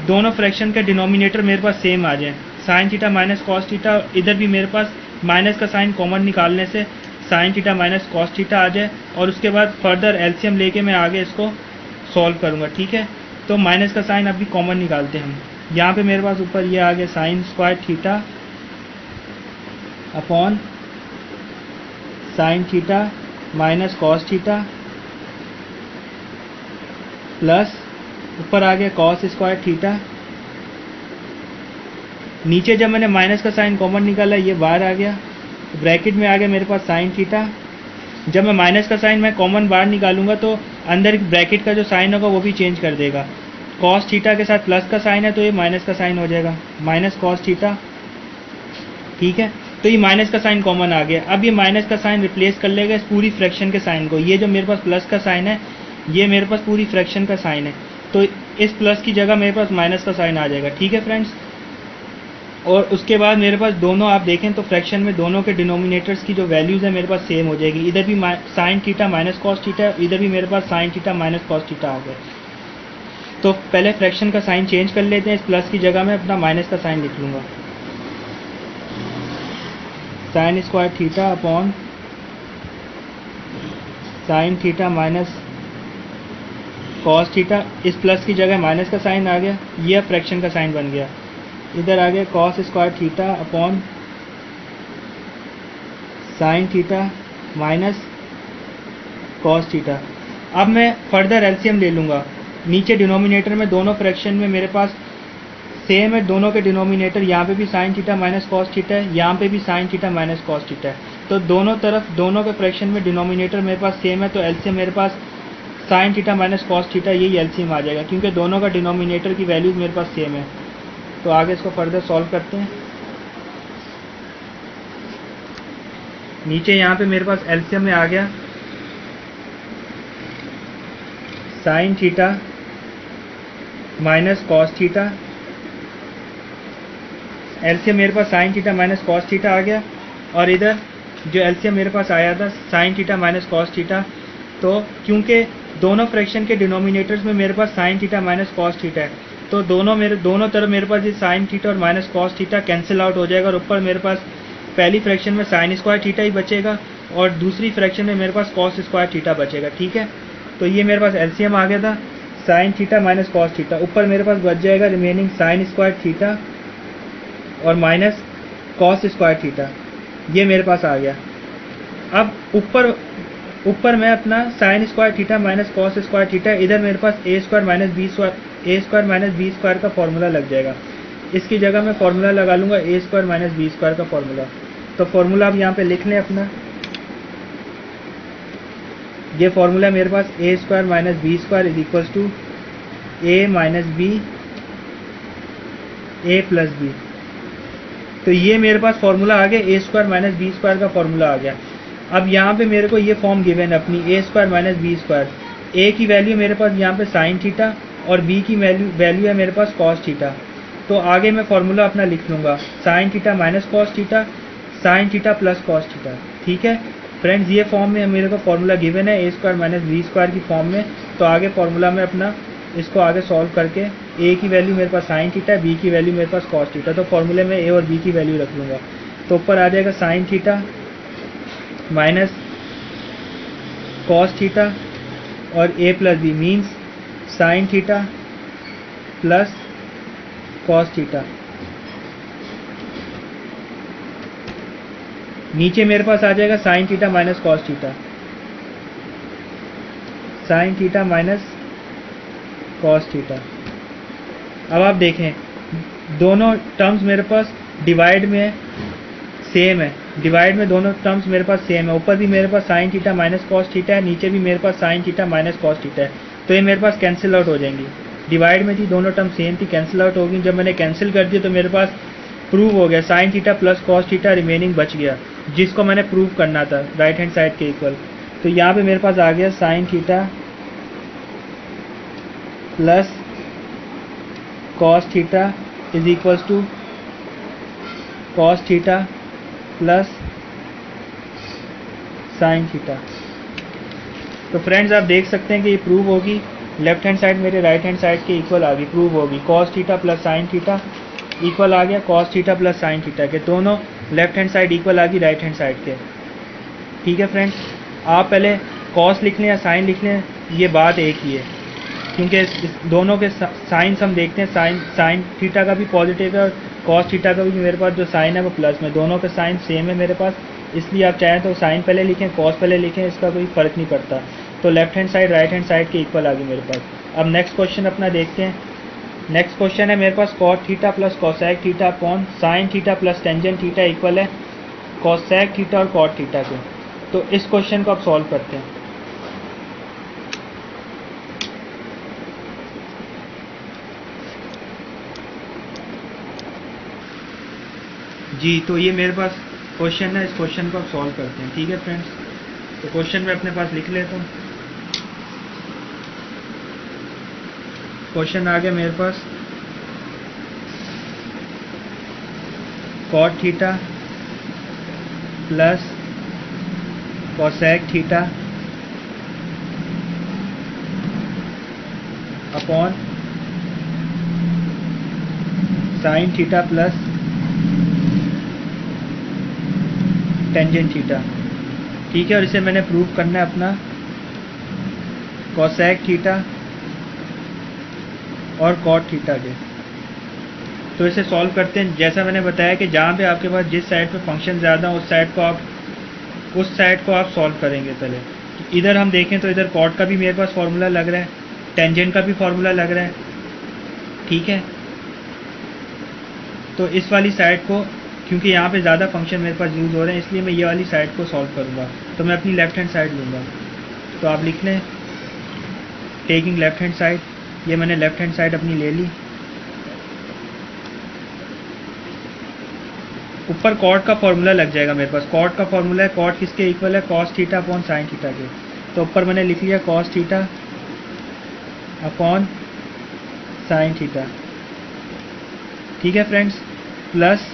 S1: दोनों फ्रैक्शन के डिनोमिनेटर मेरे पास सेम आ जाए, sine theta minus cos theta, इधर भी मेरे पास माइनस का साइन कॉमन निकालने से sine theta minus cos theta आ जाए और उसके बाद फर्दर एलसीएम लेके मैं आगे इसको सॉल्व करूंगा, ठीक है। तो माइनस का साइन अभी कॉमन निकालते हैं हम। यहाँ पे मेरे पास ऊपर ये आ गया sign square theta upon sine theta minus cos theta plus ऊपर आ गया कॉस स्क्वायर थीटा, नीचे जब मैंने माइनस का साइन कॉमन निकाला ये बाहर आ गया, ब्रैकेट में आ गया मेरे पास साइन थीटा। जब मैं माइनस का साइन मैं कॉमन बाहर निकालूंगा तो अंदर ब्रैकेट का जो साइन होगा वो भी चेंज कर देगा, कॉस थीटा के साथ प्लस का साइन है तो ये माइनस का साइन हो जाएगा, माइनस कॉस थीटा, ठीक है। तो ये माइनस का साइन कॉमन आ गया। अब ये माइनस का साइन रिप्लेस कर लेगा इस पूरी फ्रैक्शन के साइन को, ये जो मेरे पास प्लस का साइन है ये मेरे पास पूरी फ्रैक्शन का साइन है, तो इस प्लस की जगह मेरे पास माइनस का साइन आ जाएगा, ठीक है फ्रेंड्स। और उसके बाद मेरे पास दोनों आप देखें तो फ्रैक्शन में दोनों के डिनोमिनेटर्स की जो वैल्यूज़ है मेरे पास सेम हो जाएगी, इधर भी sine theta minus cos theta, इधर भी मेरे पास sine theta minus cos theta आ गया। तो पहले फ्रैक्शन का साइन चेंज कर लेते हैं, इस प्लस की जगह में अपना माइनस का साइन लिख लूँगा, sign square theta upon sine theta minus cos theta, इस प्लस की जगह माइनस का साइन आ गया, यह फ्रैक्शन का साइन बन गया, इधर आ गया cos square theta upon sine theta minus cos theta. अब मैं फर्दर एलसीएम ले लूँगा। नीचे डिनोमिनेटर में दोनों फ्रैक्शन में मेरे पास सेम है, दोनों के डिनोमिनेटर यहाँ पे भी sine theta minus cos theta है, यहाँ पे भी sine theta minus cos theta है। तो दोनों तरफ दोनों के फ्रैक्शन में डिनोमिनेटर मेरे पास सेम है, तो एलसीएम मेरे पास sine theta minus cos theta यही एलसीएम आ जाएगा, क्योंकि दोनों का डिनोमिनेटर की वैल्यूज मेरे पास सेम है। तो आगे इसको फर्दर सॉल्व करते हैं। नीचे यहाँ पे मेरे पास एलसीएम में आ गया sine theta minus cos theta. LCM मेरे पास sine theta minus cos theta आ गया, और इधर जो एलसीएम मेरे पास आया था sine theta minus cos theta. तो क्योंकि दोनों फ्रैक्शन के डिनोमिनेटर्स में मेरे पास sine theta minus cos theta है, तो दोनों तरफ मेरे पास ये साइन थीटा और minus cos theta cancel out हो जाएगा, और ऊपर मेरे पास पहली फ्रैक्शन में साइन स्क्वायर थीटा ही बचेगा और दूसरी फ्रैक्शन में मेरे पास कॉस स्क्वायर थीटा बचेगा। ठीक है, तो ये मेरे पास एलसीएम आ गया था sine theta minus cos theta. ऊपर मेरे पास बच जाएगा रिमेनिंग साइन स्क्वायर थीटा और माइनस कॉस स्क्वायर थीटा, ये मेरे पास आ गया। अब ऊपर मैं अपना sign square theta minus cos square theta, इधर मेरे पास a square minus B square का फॉर्मूला लग जाएगा। इसकी जगह मैं फॉर्मूला लगा लूँगा ए स्क्वायर माइनस बी स्क्वायर का फॉर्मूला। तो फॉर्मूला आप यहाँ पे लिख लें अपना। ये फॉर्मूला मेरे पास a square minus B square is equals to A minus B A plus b. तो ये मेरे पास फॉर्मूला आ गया, a square minus B square का फॉर्मूला आ गया। अब यहाँ पे मेरे को ये फॉर्म गिवन है अपनी ए स्क्वायर माइनस बी स्क्वायर। ए की वैल्यू मेरे पास यहाँ पे साइन थीटा और बी की वैल्यू है मेरे पास कॉस थीटा। तो आगे मैं फॉर्मूला अपना लिख लूँगा sign theta minus cos theta, sine theta plus cos theta. ठीक है फ्रेंड्स, ये फॉर्म में मेरे को फॉर्मूला गिवन है ए स्क्वायर माइनस बी स्क्वायर की फॉर्म में। तो आगे फॉर्मूला में अपना इसको आगे सॉल्व करके ए की वैल्यू मेरे पास साइन थीटा, बी की वैल्यू मेरे पास कॉस थीटा, तो फॉर्मूले में ए और बी की वैल्यू रख लूँगा। तो ऊपर आ जाएगा sine theta minus cos theta और a plus B means sine theta plus cos theta. नीचे मेरे पास आ जाएगा sine theta minus cos theta, sine theta minus cos theta. अब आप देखें दोनों टर्म्स मेरे पास डिवाइड में सेम है, डिवाइड में दोनों टर्म्स मेरे पास सेम है। ऊपर भी मेरे पास sine theta minus cos theta है, नीचे भी मेरे पास sine theta minus cos theta है। तो ये मेरे पास कैंसिल आउट हो जाएंगी। डिवाइड में थी दोनों टर्म सेम थी, कैंसिल आउट होगी। जब मैंने कैंसिल कर दिया तो मेरे पास प्रूव हो गया sine theta plus cos theta remaining बच गया, जिसको मैंने प्रूव करना था राइट हैंड साइड के इक्वल। तो यहाँ पे मेरे पास आ गया sine theta plus cos theta is equals to cos theta plus sine theta. तो फ्रेंड्स आप देख सकते हैं कि ये प्रूव होगी, लेफ्ट हैंड साइड मेरे राइट हैंड साइड के इक्वल आ गई, प्रूव होगी। Cos theta plus sine theta equal आ गया cos theta plus sine theta के, दोनों लेफ्ट हैंड साइड इक्वल आ गई राइट हैंड साइड के। ठीक है फ्रेंड्स, आप पहले कॉस लिख लें या साइन लिख लें, ये बात एक ही है, क्योंकि दोनों के साइंस हम देखते हैं, साइन थीटा का भी पॉजिटिव है और कॉस थीटा का भी मेरे पास जो साइन है वो प्लस में, दोनों के साइन सेम है मेरे पास। इसलिए आप चाहें तो साइन पहले लिखें कॉस पहले लिखें, इसका कोई फ़र्क नहीं पड़ता। तो left hand side right hand side के इक्वल आ गई मेरे पास। अब नेक्स्ट क्वेश्चन अपना देखते हैं। नेक्स्ट क्वेश्चन है मेरे पास cot theta plus cosec theta upon sine theta plus tangent theta equal है कॉसेक थीटा और कॉट थीटा के। तो इस क्वेश्चन को आप सॉल्व करते हैं। जी, तो ये मेरे पास क्वेश्चन है, इस क्वेश्चन को आप सॉल्व करते हैं। ठीक है फ्रेंड्स, तो क्वेश्चन मैं अपने पास लिख लेता हूँ। क्वेश्चन आ गया मेरे पास cot theta plus cosec theta upon sine theta plus tangent theta. ठीक है, और इसे मैंने प्रूव करना है अपना कॉसेक थीटा और कॉट थीटा के। तो इसे सॉल्व करते हैं। जैसा मैंने बताया कि जहाँ पे आपके पास जिस साइड पे फंक्शन ज़्यादा उस साइड को आप सॉल्व करेंगे पहले। इधर हम देखें तो इधर कॉट का भी मेरे पास फार्मूला लग रहा है, टेंजेंट का भी फार्मूला लग रहा है, ठीक है। तो इस वाली साइड को, क्योंकि यहाँ पे ज़्यादा फंक्शन मेरे पास यूज़ हो रहे हैं, इसलिए मैं ये वाली साइड को सॉल्व करूँगा। तो मैं अपनी लेफ्ट हैंड साइड लूँगा। तो आप लिख लें टेकिंग लेफ्ट हैंड साइड। ये मैंने लेफ्ट हैंड साइड अपनी ले ली। ऊपर कॉट का फार्मूला लग जाएगा मेरे पास। कॉट का फार्मूला है, कॉट किसके इक्वल है, cos theta upon sine theta के। तो ऊपर मैंने लिख लिया cos theta upon sine theta, ठीक है फ्रेंड्स, प्लस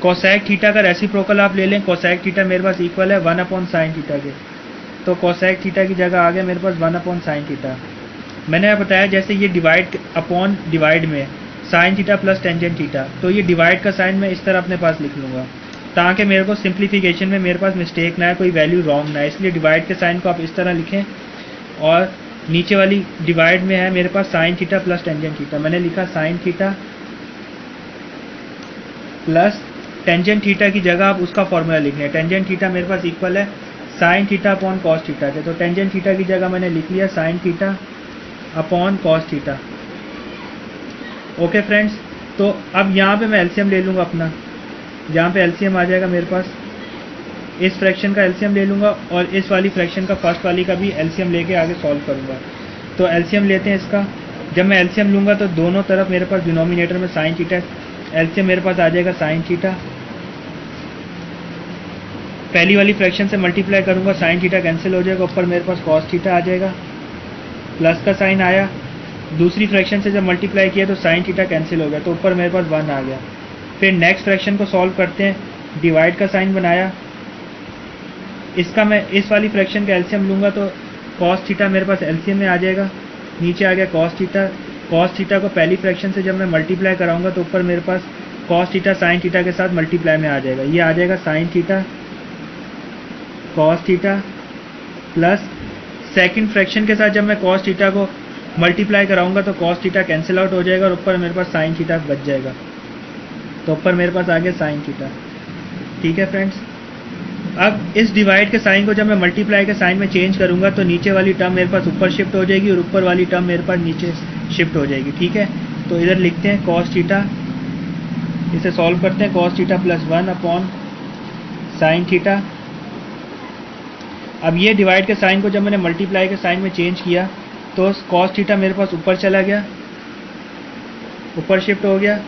S1: कोसेक थीटा का रेसिप्रोकल आप ले लें। कोसेक थीटा मेरे पास इक्वल है 1 अपॉन साइन थीटा के। तो कोसेक थीटा की जगह आ गया मेरे पास 1 अपॉन साइन थीटा। मैंने बताया जैसे ये डिवाइड अपॉन डिवाइड में sign theta plus tangent theta, तो ये डिवाइड का साइन मैं इस तरह अपने पास लिख लूँगा ताकि मेरे को सिंप्लीफिकेशन में मेरे पास मिस्टेक ना है, कोई वैल्यू रॉन्ग ना है। इसलिए डिवाइड के साइन को आप इस तरह लिखें। और नीचे वाली डिवाइड में है मेरे पास sine theta plus tangent theta. मैंने लिखा sine theta plus tangent theta की जगह आप उसका फॉर्मूला लिख लें। टेंजेंट थीटा मेरे पास इक्वल है sine theta upon cos theta के। तो टेंजेंट थीटा की जगह मैंने लिख लिया sign theta upon cos theta. Okay friends, तो अब यहाँ पे मैं एलसीएम ले लूँगा अपना। यहाँ पे एलसीएम आ जाएगा मेरे पास। इस फ्रैक्शन का एलसीएम ले लूँगा और इस वाली फ्रैक्शन का फर्स्ट वाली का भी एलसीएम लेके आगे सॉल्व करूँगा। तो एलसीएम लेते हैं इसका। जब मैं एलसीएम लूँगा तो दोनों तरफ मेरे पास डिनोमिनेटर में साइन थीटा, एलसीएम मेरे पास आ जाएगा साइन थीटा। पहली वाली फ्रैक्शन से मल्टीप्लाई करूँगा, साइन थीटा कैंसिल हो जाएगा, ऊपर मेरे पास कॉस थीटा आ जाएगा, प्लस का साइन आया। दूसरी फ्रैक्शन से जब मल्टीप्लाई किया तो साइन थीटा कैंसिल हो गया, तो ऊपर मेरे पास 1 आ गया। फिर नेक्स्ट फ्रैक्शन को सॉल्व करते हैं, डिवाइड का साइन बनाया। इसका मैं इस वाली फ्रैक्शन का एलसीएम लूँगा तो कॉस थीटा मेरे पास एलसीएम में आ जाएगा, नीचे आ गया कॉस थीटा। कॉस थीटा को पहली फ्रैक्शन से जब मैं मल्टीप्लाई कराऊंगा तो ऊपर मेरे पास कॉस थीटा साइन थीटा के साथ मल्टीप्लाई में आ जाएगा। ये आ जाएगा sine theta cos theta plus second fraction के साथ जब मैं कॉस थीटा को मल्टीप्लाई कराऊंगा तो कॉस थीटा कैंसिल आउट हो जाएगा और ऊपर मेरे पास साइन थीटा बच जाएगा। तो ऊपर मेरे पास आ गया साइन थीटा, ठीक है फ्रेंड्स। अब इस डिवाइड के साइन को जब मैं मल्टीप्लाई के साइन में चेंज करूंगा तो नीचे वाली टर्म मेरे पास ऊपर शिफ्ट हो जाएगी और ऊपर वाली टर्म मेरे पास नीचे शिफ्ट हो जाएगी, ठीक है। तो इधर लिखते हैं कॉस थीटा, इसे सॉल्व करते हैं, cos theta plus 1 upon sine theta. अब ये डिवाइड के साइन को जब मैंने मल्टीप्लाई के साइन में चेंज किया तो कॉस थीटा मेरे पास ऊपर चला गया, ऊपर शिफ्ट हो गया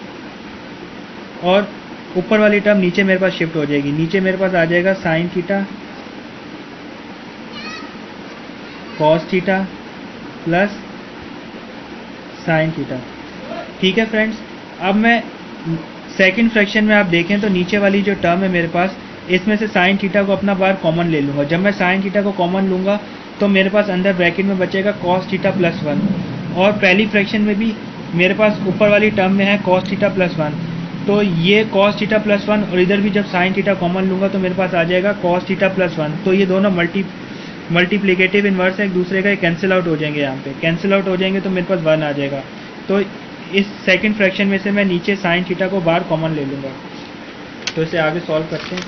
S1: और ऊपर वाली टर्म नीचे मेरे पास शिफ्ट हो जाएगी। नीचे मेरे पास आ जाएगा sine theta cos theta plus sine theta, ठीक है फ्रेंड्स। अब मैं सेकंड फ्रैक्शन में आप देखें तो नीचे वाली जो टर्म है मेरे पास, इसमें से साइन थीटा को अपना बार कॉमन ले लूँगा। जब मैं साइन थीटा को कॉमन लूँगा तो मेरे पास अंदर ब्रैकेट में बचेगा कॉस थीटा प्लस 1 और पहली फ्रैक्शन में भी मेरे पास ऊपर वाली टर्म में है कॉस थीटा प्लस 1। तो ये कॉस थीटा प्लस 1 और इधर भी जब साइन थीटा कॉमन लूँगा तो मेरे पास आ जाएगा कॉस थीटा प्लस 1। तो ये दोनों मल्टीप्लिकेटिव इन्वर्स है, एक दूसरे का कैंसिल आउट हो जाएंगे। यहाँ पे कैंसिल आउट हो जाएंगे तो मेरे पास 1 आ जाएगा। तो इस सेकंड फ्रैक्शन में से मैं नीचे साइन थीटा को बाहर कॉमन ले लूँगा। तो इसे आगे सॉल्व करते हैं।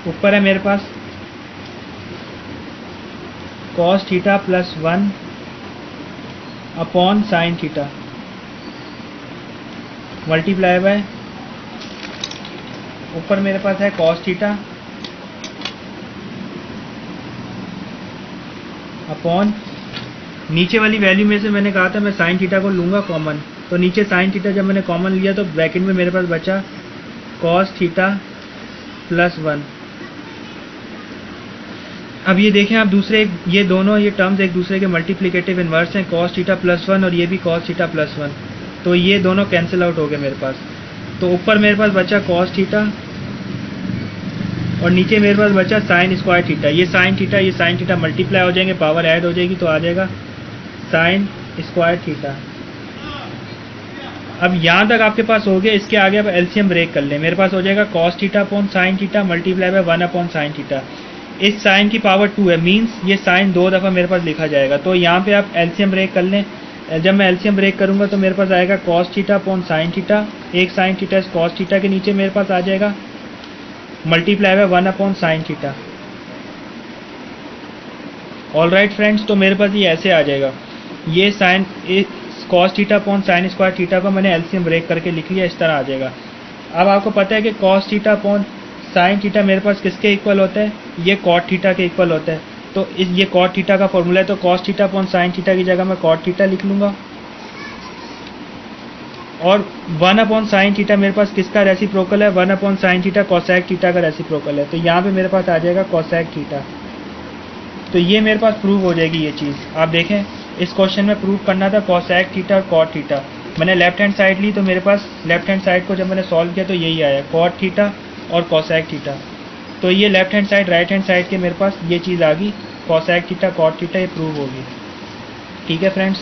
S1: ऊपर है मेरे पास cos theta plus 1 upon sine theta multiply by, ऊपर मेरे पास है कॉस थीटा अपॉन नीचे वाली वैल्यू में से मैंने कहा था मैं साइन थीटा को लूँगा कॉमन। तो नीचे साइन थीटा जब मैंने कॉमन लिया तो ब्रैकेट में मेरे पास बचा कॉस थीटा प्लस 1। अब ये देखें आप दूसरे, ये दोनों ये टर्म्स एक दूसरे के मल्टीप्लिकेटिव इन्वर्स हैं, कॉस थीटा प्लस 1 और ये भी कॉस थीटा प्लस 1। तो ये दोनों कैंसिल आउट हो गए मेरे पास। तो ऊपर मेरे पास बचा कॉस थीटा और नीचे मेरे पास बचा साइन स्क्वायर थीटा। ये साइन थीटा मल्टीप्लाई हो जाएंगे, पावर ऐड हो जाएगी तो आ जाएगा साइन स्क्वायर थीटा। अब यहाँ तक आपके पास हो गया। इसके आगे अब एलसीएम ब्रेक कर लें। मेरे पास हो जाएगा cos theta upon sine theta multiply bye 1 upon sine theta. इस साइन की पावर 2 है, मीन्स ये साइन 2 दफ़ा मेरे पास लिखा जाएगा। तो यहाँ पे आप एलसीएम ब्रेक कर लें। जब मैं एलसीएम ब्रेक करूँगा तो मेरे पास आएगा cos theta upon sine theta एक साइन थीटा कॉस थीटा के नीचे मेरे पास आ जाएगा, multiply by 1/sin theta. All right friends, तो मेरे पास ये ऐसे आ जाएगा, ये sine cos theta upon sign square theta को मैंने एलसीएम ब्रेक करके लिख लिया, इस तरह आ जाएगा। अब आपको पता है कि cos theta upon sine theta मेरे पास किसके इक्वल होता है, ये कॉट थीटा के इक्वल होता है। तो ये कॉट थीटा का फॉर्मूला है, तो cos theta upon sine theta की जगह मैं कॉट थीटा लिख लूँगा, और 1/sin थीटा मेरे पास किसका रेसिप्रोकल है, 1/sin थीटा कोसेक थीटा का रेसिप्रोकल है। तो यहाँ पे मेरे पास आ जाएगा कोसेक थीटा। तो ये मेरे पास प्रूव हो जाएगी ये चीज़। आप देखें, इस क्वेश्चन में प्रूव करना था कोसेक थीटा और कॉट थीटा। मैंने लेफ्ट हैंड साइड ली, तो मेरे पास लेफ्ट हैंड साइड को जब मैंने सॉल्व किया तो यही आया, कॉट थीटा और कोसेक थीटा। तो ये left hand side right hand side के मेरे पास ये चीज़ आ गई, कोसेक थीटा कॉट थीटा, ये प्रूव होगी। ठीक है फ्रेंड्स,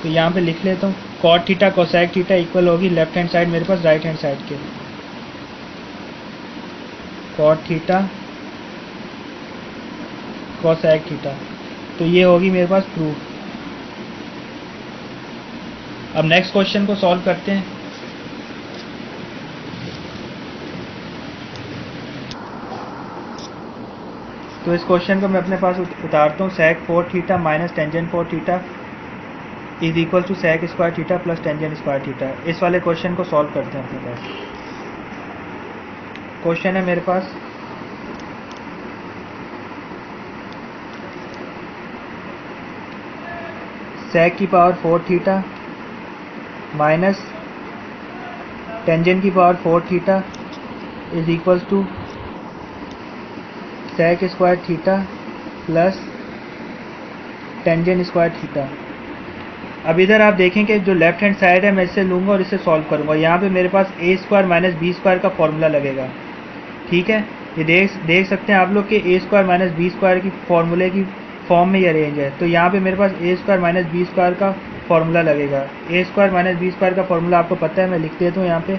S1: तो यहाँ पे लिख लेता हूँ, cot theta cosec theta equal होगी लेफ्ट हैंड साइड मेरे पास राइट हैंड साइड के, कॉट थीटा कोसेक थीटा। तो ये होगी मेरे पास प्रूफ। अब नेक्स्ट क्वेश्चन को सॉल्व करते हैं। तो इस क्वेश्चन को मैं अपने पास उतारता हूँ, sec 4 theta minus tangent 4 theta is equal to sec square theta plus tangent square theta. इस वाले क्वेश्चन को सॉल्व करते हैं अपने पास। क्वेश्चन है मेरे पास, सेक की पावर 4 थीटा माइनस टेंजेंट की power 4 theta is equal to sec square theta plus tangent square theta. अब इधर आप देखें कि जो लेफ्ट हैंड साइड है मैं इसे लूँगा और इसे सॉल्व करूँगा। यहाँ पे मेरे पास a square minus B square का फॉर्मूला लगेगा। ठीक है, ये देख सकते हैं आप लोग कि ए स्क्वायर माइनस बी स्क्वायर की फॉर्मूले की फॉर्म में ये अरेंज है। तो यहाँ पे मेरे पास a square minus B square का फॉर्मूला लगेगा। A square minus B square का फॉर्मूला आपको पता है, मैं लिख देता हूँ यहाँ पे,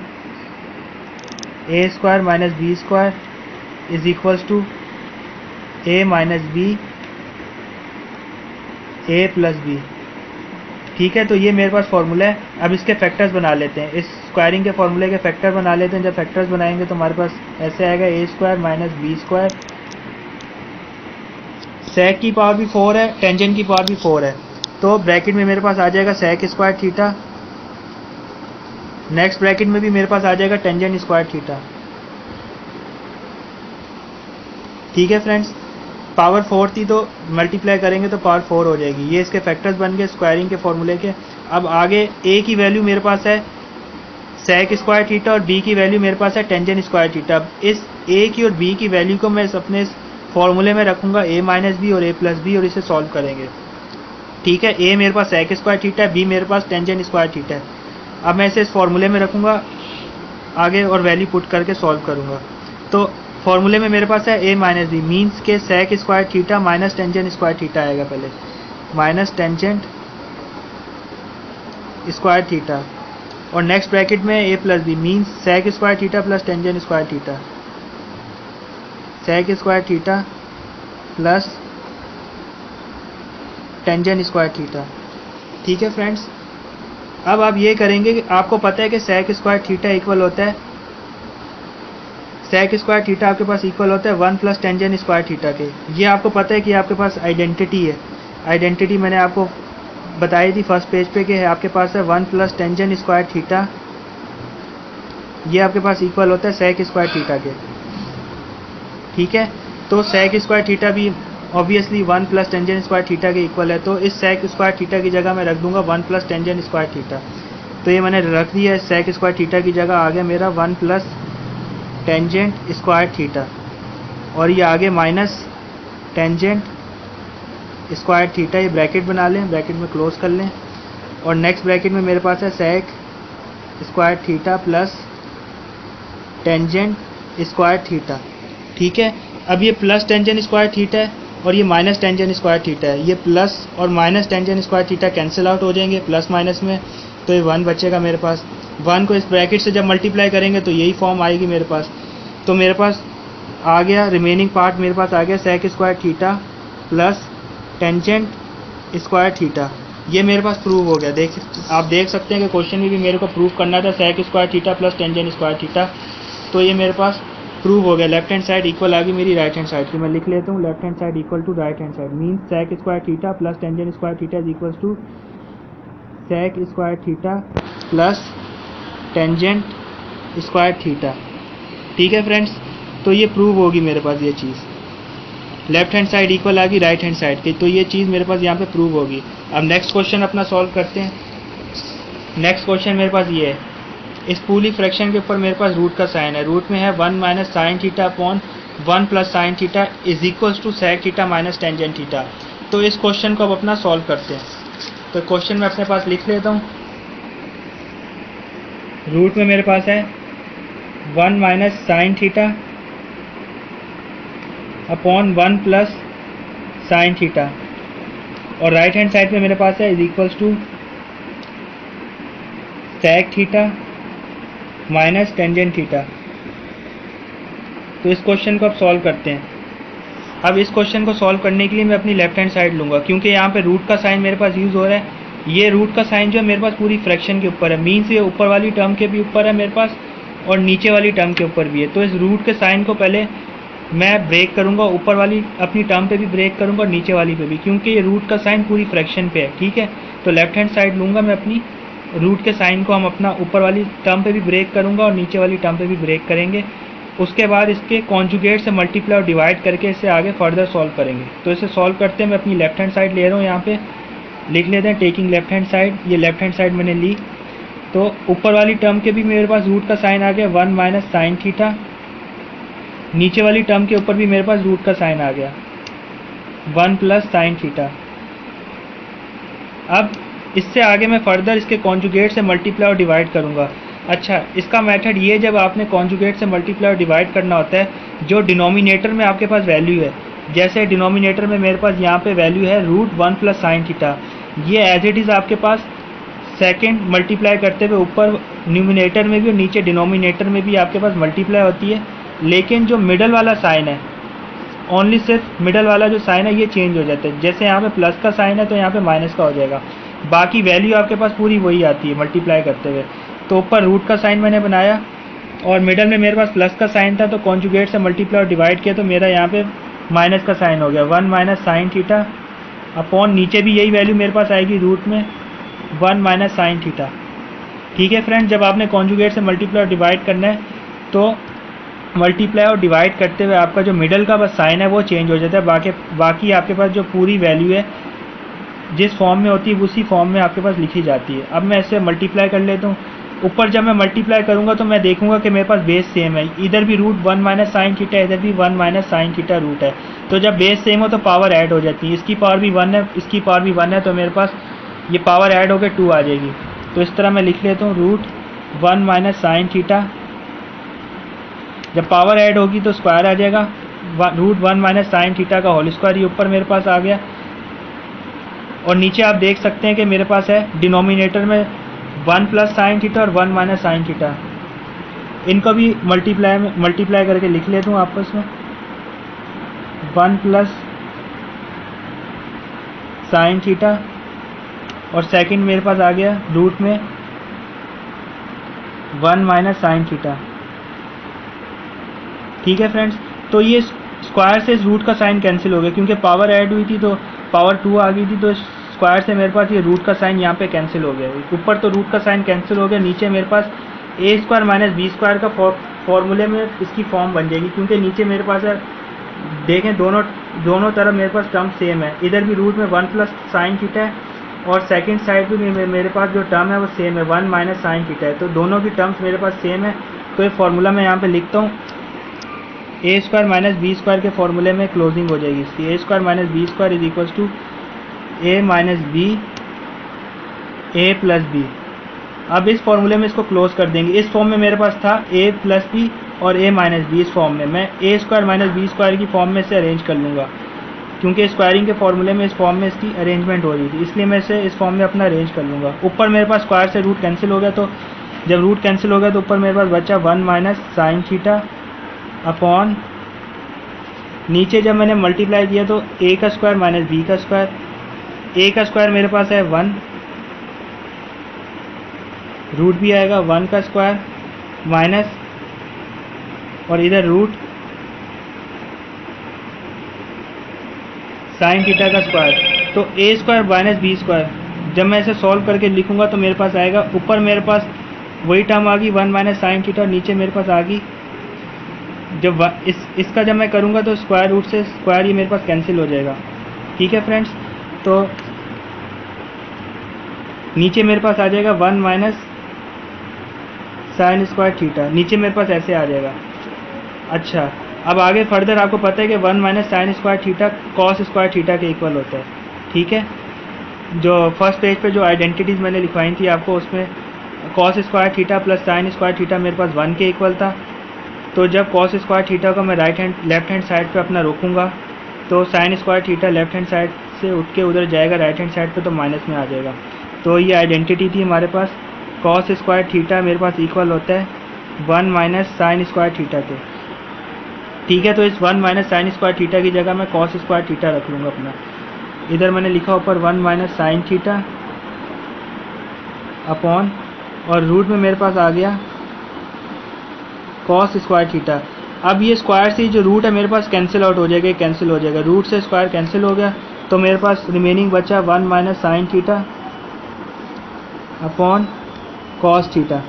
S1: a square minus B square is equals to A minus B A plus b. ठीक है, तो ये मेरे पास फॉर्मूला है। अब इसके फैक्टर्स बना लेते हैं, इस स्क्वायरिंग के फॉर्मूले के फैक्टर बना लेते हैं। जब फैक्टर्स बनाएंगे तो हमारे पास ऐसे आएगा, ए स्क्वायर माइनस बी स्क्वायर, सेक की पावर भी 4 है, टेंजेंट की पावर भी 4 है, तो ब्रैकेट में मेरे पास आ जाएगा sec square theta, next bracket में भी मेरे पास आ जाएगा टेंजेंट स्क्वायर थीटा। ठीक है फ्रेंड्स, पावर 4 थी तो मल्टीप्लाई करेंगे तो पावर 4 हो जाएगी। ये इसके फैक्टर्स बन गए स्क्वायरिंग के फॉर्मूले के। अब आगे ए की वैल्यू मेरे पास है सेक स्क्वायर थीटा और बी की वैल्यू मेरे पास है टेंजेंट स्क्वायर थीटा। अब इस ए की और बी की वैल्यू को मैं अपने फॉर्मूले में रखूंगा, ए माइनस बी और ए प्लस बी, और इसे सॉल्व करेंगे। ठीक है, ए मेरे पास सेक स्क्वायर थीटा है, बी मेरे पास टेंजेंट स्क्वायर थीटा है। अब मैं इसे इस फॉर्मूले में रखूंगा आगे और वैल्यू पुट करके सॉल्व करूंगा। तो फॉर्मूले में मेरे पास है ए माइनस बी, मीन्स के sec square theta minus tangent square theta आएगा पहले, माइनस टेंजेंट स्क्वायर थीटा, और नेक्स्ट ब्रैकेट में A plus B, means sec square theta plus tangent square theta, sec square theta plus tangent square theta. ठीक है friends, अब आप ये करेंगे कि आपको पता है कि सेक स्क्वायर थीटा इक्वल होता है, सेक स्क्वायर थीटा आपके पास इक्वल होता है 1 प्लस टेंजेंट स्क्वायर थीटा के। ये आपको पता है कि आपके पास आइडेंटिटी है, आइडेंटिटी मैंने आपको बताई थी फर्स्ट पेज पे कि आपके पास है 1 प्लस टेंजेंट स्क्वायर थीटा, ये आपके पास इक्वल होता है सेक स्क्वायर थीटा के। ठीक है, तो सेक स्क्वायर थीटा भी obviously 1 plus tangent square theta के इक्वल है, तो इस सेक स्क्वायर थीटा की जगह मैं रख दूंगा 1 प्लस टेंजेंट स्क्वायर थीटा। तो ये मैंने रख दिया है, सेक स्क्वायर थीटा की जगह आ गया मेरा 1 प्लस टेंजेंट स्क्वायर थीटा, और ये आगे माइनस टेंजेंट स्क्वायर थीटा। ये ब्रैकेट बना लें, ब्रैकेट में क्लोज कर लें, और नेक्स्ट ब्रैकेट में मेरे पास है sec square theta plus tangent square theta. ठीक है, अब ये प्लस टेंजेंट स्क्वायर थीटा है और ये माइनस टेंजेंट स्क्वायर थीटा है, ये प्लस और minus tangent square theta cancel out हो जाएंगे प्लस माइनस में, तो ये 1 बचेगा मेरे पास। 1 को इस ब्रैकेट से जब मल्टीप्लाई करेंगे तो यही फॉर्म आएगी मेरे पास। तो मेरे पास आ गया रिमेनिंग पार्ट, मेरे पास आ गया sec square theta plus tangent square theta. ये मेरे पास प्रूव हो गया। आप देख सकते हैं कि क्वेश्चन में भी मेरे को प्रूव करना था sec square theta plus tangent square theta, तो ये मेरे पास प्रूव हो गया। लेफ्ट हैंड साइड इक्वल आ गई मेरी राइट हैंड साइड की। मैं लिख लेता हूँ left hand side equal to right hand side means sec square theta plus tangent square theta is equal to sec square theta plus tangent square theta. ठीक है फ्रेंड्स, तो ये प्रूव होगी मेरे पास ये चीज़। लेफ्ट हैंड साइड इक्वल आ गई राइट हैंड साइड की, तो ये चीज़ मेरे पास यहाँ पे प्रूव होगी। अब नेक्स्ट क्वेश्चन अपना सॉल्व करते हैं। नेक्स्ट क्वेश्चन मेरे पास ये है, इस पूरी फ्रैक्शन के ऊपर मेरे पास रूट का साइन है। रूट में है 1 minus sine theta upon 1 plus sine theta is equals to sec theta minus tangent theta. तो इस क्वेश्चन को अब अपना सॉल्व करते हैं। तो क्वेश्चन मैं अपने पास लिख लेता हूँ। रूट में मेरे पास है 1 minus sine theta upon 1 plus sine theta, और राइट हैंड साइड पे मेरे पास है is equals to sec theta minus tangent theta. तो इस क्वेश्चन को अब सॉल्व करते हैं। अब इस क्वेश्चन को सॉल्व करने के लिए मैं अपनी लेफ्ट हैंड साइड लूँगा, क्योंकि यहाँ पे रूट का साइन मेरे पास यूज़ हो रहा है। ये रूट का साइन जो है मेरे पास पूरी फ्रैक्शन के ऊपर है, मीन्स ये ऊपर वाली टर्म के भी ऊपर है मेरे पास और नीचे वाली टर्म के ऊपर भी है। तो इस रूट के साइन को पहले मैं ब्रेक करूँगा, ऊपर वाली अपनी टर्म पे भी ब्रेक करूँगा और नीचे वाली पे भी, क्योंकि ये रूट का साइन पूरी फ्रैक्शन पे है। ठीक है, तो लेफ्ट हैंड साइड लूँगा मैं अपनी। रूट के साइन को हम अपना ऊपर वाली टर्म पे भी ब्रेक करूँगा और नीचे वाली टर्म पे भी ब्रेक करेंगे। उसके बाद इसके कॉन्जुगेट से मल्टीप्लाई और डिवाइड करके इससे आगे फर्दर सॉल्व करेंगे। तो इसे सॉल्व करते हैं। मैं अपनी लेफ्ट हैंड साइड ले रहा हूँ, यहाँ पे लिख लेते हैं टेकिंग लेफ्ट हैंड साइड। ये लेफ्ट हैंड साइड मैंने ली, तो ऊपर वाली टर्म के भी मेरे पास रूट का साइन आ गया 1 माइनस साइन थीटा, नीचे वाली टर्म के ऊपर भी मेरे पास रूट का साइन आ गया 1 प्लस साइन थीटा। अब इससे आगे मैं फर्दर इसके कॉन्जुगेट से मल्टीप्लाई और डिवाइड करूँगा। अच्छा, इसका मेथड ये, जब आपने कॉन्जुगेट से मल्टीप्लाई और डिवाइड करना होता है, जो डिनोमिनेटर में आपके पास वैल्यू है, जैसे डिनोमिनेटर में मेरे पास यहाँ पे वैल्यू है रूट 1 प्लस साइन थीटा, ये एज इट इज़ आपके पास सेकंड मल्टीप्लाई करते हुए ऊपर न्यूमिनेटर में भी और नीचे डिनोमिनेटर में भी आपके पास मल्टीप्लाई होती है। लेकिन जो मिडल वाला साइन है, ओनली सिर्फ मिडल वाला जो साइन है ये चेंज हो जाता है। जैसे यहाँ पे प्लस का साइन है तो यहाँ पे माइनस का हो जाएगा, बाकी वैल्यू आपके पास पूरी वही आती है मल्टीप्लाई करते हुए। तो ऊपर रूट का साइन मैंने बनाया और मिडल में मेरे पास प्लस का साइन था, तो कॉन्जुगेट से मल्टीप्लाई और डिवाइड किया तो मेरा यहाँ पे माइनस का साइन हो गया 1 माइनस साइन थीटा अपॉन नीचे भी यही वैल्यू मेरे पास आएगी रूट में 1 माइनस साइन थीटा। ठीक है फ्रेंड, जब आपने कॉन्जुगेट से मल्टीप्लाई और डिवाइड करना है तो मल्टीप्लाई और डिवाइड करते हुए आपका जो मिडल का बस साइन है वो चेंज हो जाता है। बाकी आपके पास जो पूरी वैल्यू है जिस फॉर्म में होती है उसी फॉर्म में आपके पास लिखी जाती है। अब मैं इसे मल्टीप्लाई कर लेता हूँ। ऊपर जब मैं मल्टीप्लाई करूँगा तो मैं देखूंगा कि मेरे पास बेस सेम है, इधर भी रूट 1 माइनस साइन थीटा, इधर भी 1 माइनस साइन थीटा रूट है। तो जब बेस सेम हो तो पावर ऐड हो जाती है, इसकी पावर भी 1 है, इसकी पावर भी 1 है, तो मेरे पास ये पावर ऐड होकर 2 आ जाएगी। तो इस तरह मैं लिख लेता हूँ रूट 1 माइनस साइन थीटा, जब पावर ऐड होगी तो स्क्वायर आ जाएगा, रूट 1 माइनस साइन थीटा का होल स्क्वायर, ये ऊपर मेरे पास आ गया। और नीचे आप देख सकते हैं कि मेरे पास है डिनोमिनेटर में 1 प्लस साइन थीटा और 1 माइनस साइन थीटा, इनको भी मल्टीप्लाई करके लिख लेता हूँ आपस में 1 प्लस साइन थीटा और सेकंड मेरे पास आ गया रूट में 1 माइनस साइन थीटा। ठीक है फ्रेंड्स, तो ये स्क्वायर से इस रूट का साइन कैंसिल हो गया, क्योंकि पावर ऐड हुई थी तो पावर 2 आ गई थी, तो स्क्वायर से मेरे पास ये रूट का साइन यहाँ पे कैंसिल हो गया। ऊपर तो रूट का साइन कैंसिल हो गया, नीचे मेरे पास a square minus B square का फॉर्मूले में इसकी फॉर्म बन जाएगी, क्योंकि नीचे मेरे पास है, देखें दोनों तरफ मेरे पास टर्म सेम है। इधर भी रूट में 1 प्लस साइन थीटा है और सेकंड साइड भी मेरे पास जो टर्म है वो सेम है 1 माइनस साइन थीटा है, तो दोनों की टर्म्स मेरे पास सेम है। तो ये फार्मूला मैं यहाँ पे लिखता हूँ, A square minus B square के फॉर्मूले में क्लोजिंग हो जाएगी इसकी, A square minus B square is equals to A minus B A plus B. अब इस फॉर्मूले में इसको क्लोज कर देंगे। इस फॉर्म में मेरे पास था ए प्लस बी और ए माइनस बी, इस फॉर्म में मैं A square minus B square की फॉर्म में से अरेंज कर लूँगा, क्योंकि स्क्वायरिंग के फॉर्मूले में इस फॉर्म में इसकी अरेंजमेंट हो रही थी, इसलिए मैं इसे इस फॉर्म में अपना अरेंज कर लूँगा। ऊपर मेरे पास स्क्वायर से रूट कैंसिल हो गया, तो जब रूट कैंसिल हो गया तो ऊपर मेरे पास बचा 1 माइनस साइन थीटा अपॉन नीचे जब मैंने मल्टीप्लाई किया तो ए का स्क्वायर माइनस बी का स्क्वायर, ए का स्क्वायर मेरे पास है 1, रूट भी आएगा 1 का स्क्वायर माइनस, और इधर रूट साइन थीटा का स्क्वायर। तो a square minus B square, जब मैं इसे सॉल्व करके लिखूंगा तो मेरे पास आएगा, ऊपर मेरे पास वही टर्म आ गई 1 माइनस साइन थीटा, और नीचे मेरे पास आ गई, जब इसका जब मैं करूंगा तो स्क्वायर रूट से स्क्वायर ये मेरे पास कैंसिल हो जाएगा। ठीक है फ्रेंड्स, तो नीचे मेरे पास आ जाएगा 1 माइनस साइन स्क्वायर थीटा, नीचे मेरे पास ऐसे आ जाएगा। अच्छा, अब आगे फर्दर आपको पता है कि 1 minus sine square theta cos square theta के इक्वल होता है। ठीक है, जो फर्स्ट पेज पे जो आइडेंटिटीज़ मैंने लिखवाई थी आपको, उसमें cos square theta plus sine square theta मेरे पास 1 के इक्वल था। तो जब कॉस स्क्वायर थीटा को मैं लेफ्ट हैंड साइड पे अपना रोकूंगा तो sign square theta left hand side से उठ के उधर जाएगा राइट हैंड साइड पे, तो माइनस में आ जाएगा। तो ये आइडेंटिटी थी हमारे पास, कॉस स्क्वायर थीटा मेरे पास इक्वल होता है 1 माइनस साइन स्क्वायर थीटा के। ठीक है, तो इस 1 माइनस साइन स्क्वायर थीटा की जगह मैं कॉस स्क्वायर थीटा रख लूँगा अपना। इधर मैंने लिखा ऊपर 1 माइनस साइन थीटा अपॉन, और रूट में मेरे पास आ गया कॉस स्क्वायर थीटा। अब ये स्क्वायर से जो रूट है मेरे पास कैंसिल आउट हो जाएगा, कैंसिल हो जाएगा, रूट से स्क्वायर कैंसिल हो गया, तो मेरे पास रिमेनिंग बचा 1 minus sine theta upon cos theta.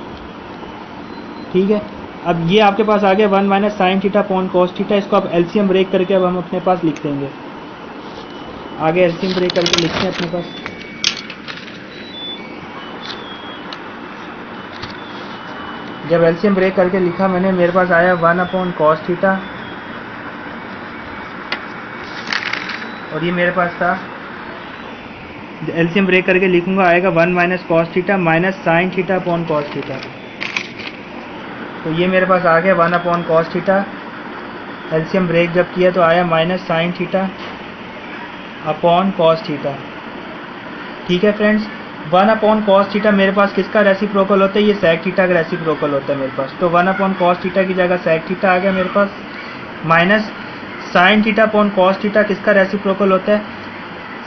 S1: ठीक है, अब ये आपके पास आ गया 1 minus sine theta upon cos theta. इसको आप एलसीएम ब्रेक करके अब हम अपने पास लिख देंगे। आगे एलसीएम ब्रेक करके लिखते हैं अपने पास। जब एलसीएम ब्रेक करके लिखा मैंने, मेरे पास आया 1 अपॉन कॉस थीटा, और ये मेरे पास था, एलसीएम ब्रेक करके लिखूंगा आएगा 1 minus cos theta minus sine theta upon cos theta. तो ये मेरे पास आ गया 1 upon cos theta, LCM break जब किया तो आया minus sine theta upon cos theta. ठीक है फ्रेंड्स, 1 अपॉन कॉस थीटा मेरे पास किसका रेसिप्रोकल होता है, ये सेक थीटा का रेसिप्रोकल होता है मेरे पास। तो 1 अपॉन कॉस थीटा की जगह सेक थीटा आ गया मेरे पास, minus sine theta upon cos theta किसका रेसिप्रोकल होता है,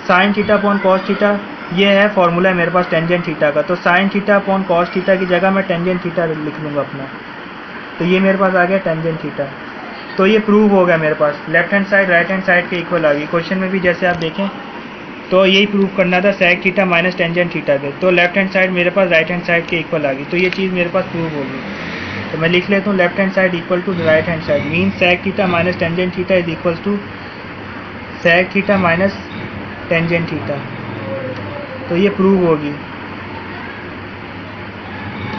S1: sine theta upon cos theta. ये है फॉर्मूला है मेरे पास टेंजेंट थीटा का, तो sine theta upon cos theta की जगह मैं टेंजेंट थीटा लिख लूँगा अपना। तो ये मेरे पास आ गया टेंजेंट थीटा। तो ये प्रूव हो गया मेरे पास, left hand side right hand side के इक्वल आ गई। क्वेश्चन में भी जैसे आप देखें तो यही प्रूव करना था, sec theta minus tangent theta के, तो लेफ्ट हैंड साइड मेरे पास राइट हैंड साइड के इक्वल आ गई। तो ये चीज़ मेरे पास प्रूव होगी। तो मैं लिख लेता हूँ left hand side equal to right hand side, mean sec theta minus tangent theta is equal to sec theta minus tangent theta. तो ये प्रूव होगी।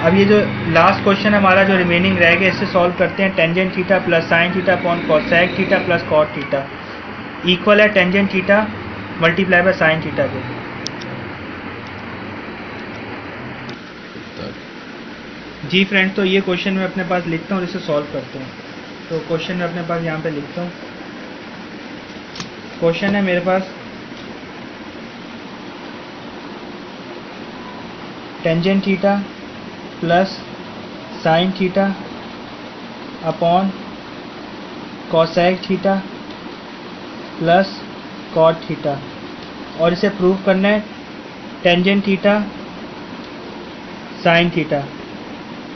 S1: अब ये जो लास्ट क्वेश्चन हमारा जो रिमेनिंग रह गया, इससे सॉल्व करते हैं। Tangent theta plus sine theta upon cosec theta plus cot theta equal है tangent theta multiply by sine theta के। जी फ्रेंड, तो ये क्वेश्चन मैं अपने पास लिखता हूँ और इसे सॉल्व करते हैं। तो क्वेश्चन मैं अपने पास यहाँ पे लिखता हूँ। क्वेश्चन है मेरे पास tangent theta plus sine theta upon cosec theta plus cot theta, और इसे प्रूव करना है टेंजेंट थीटा साइन थीटा।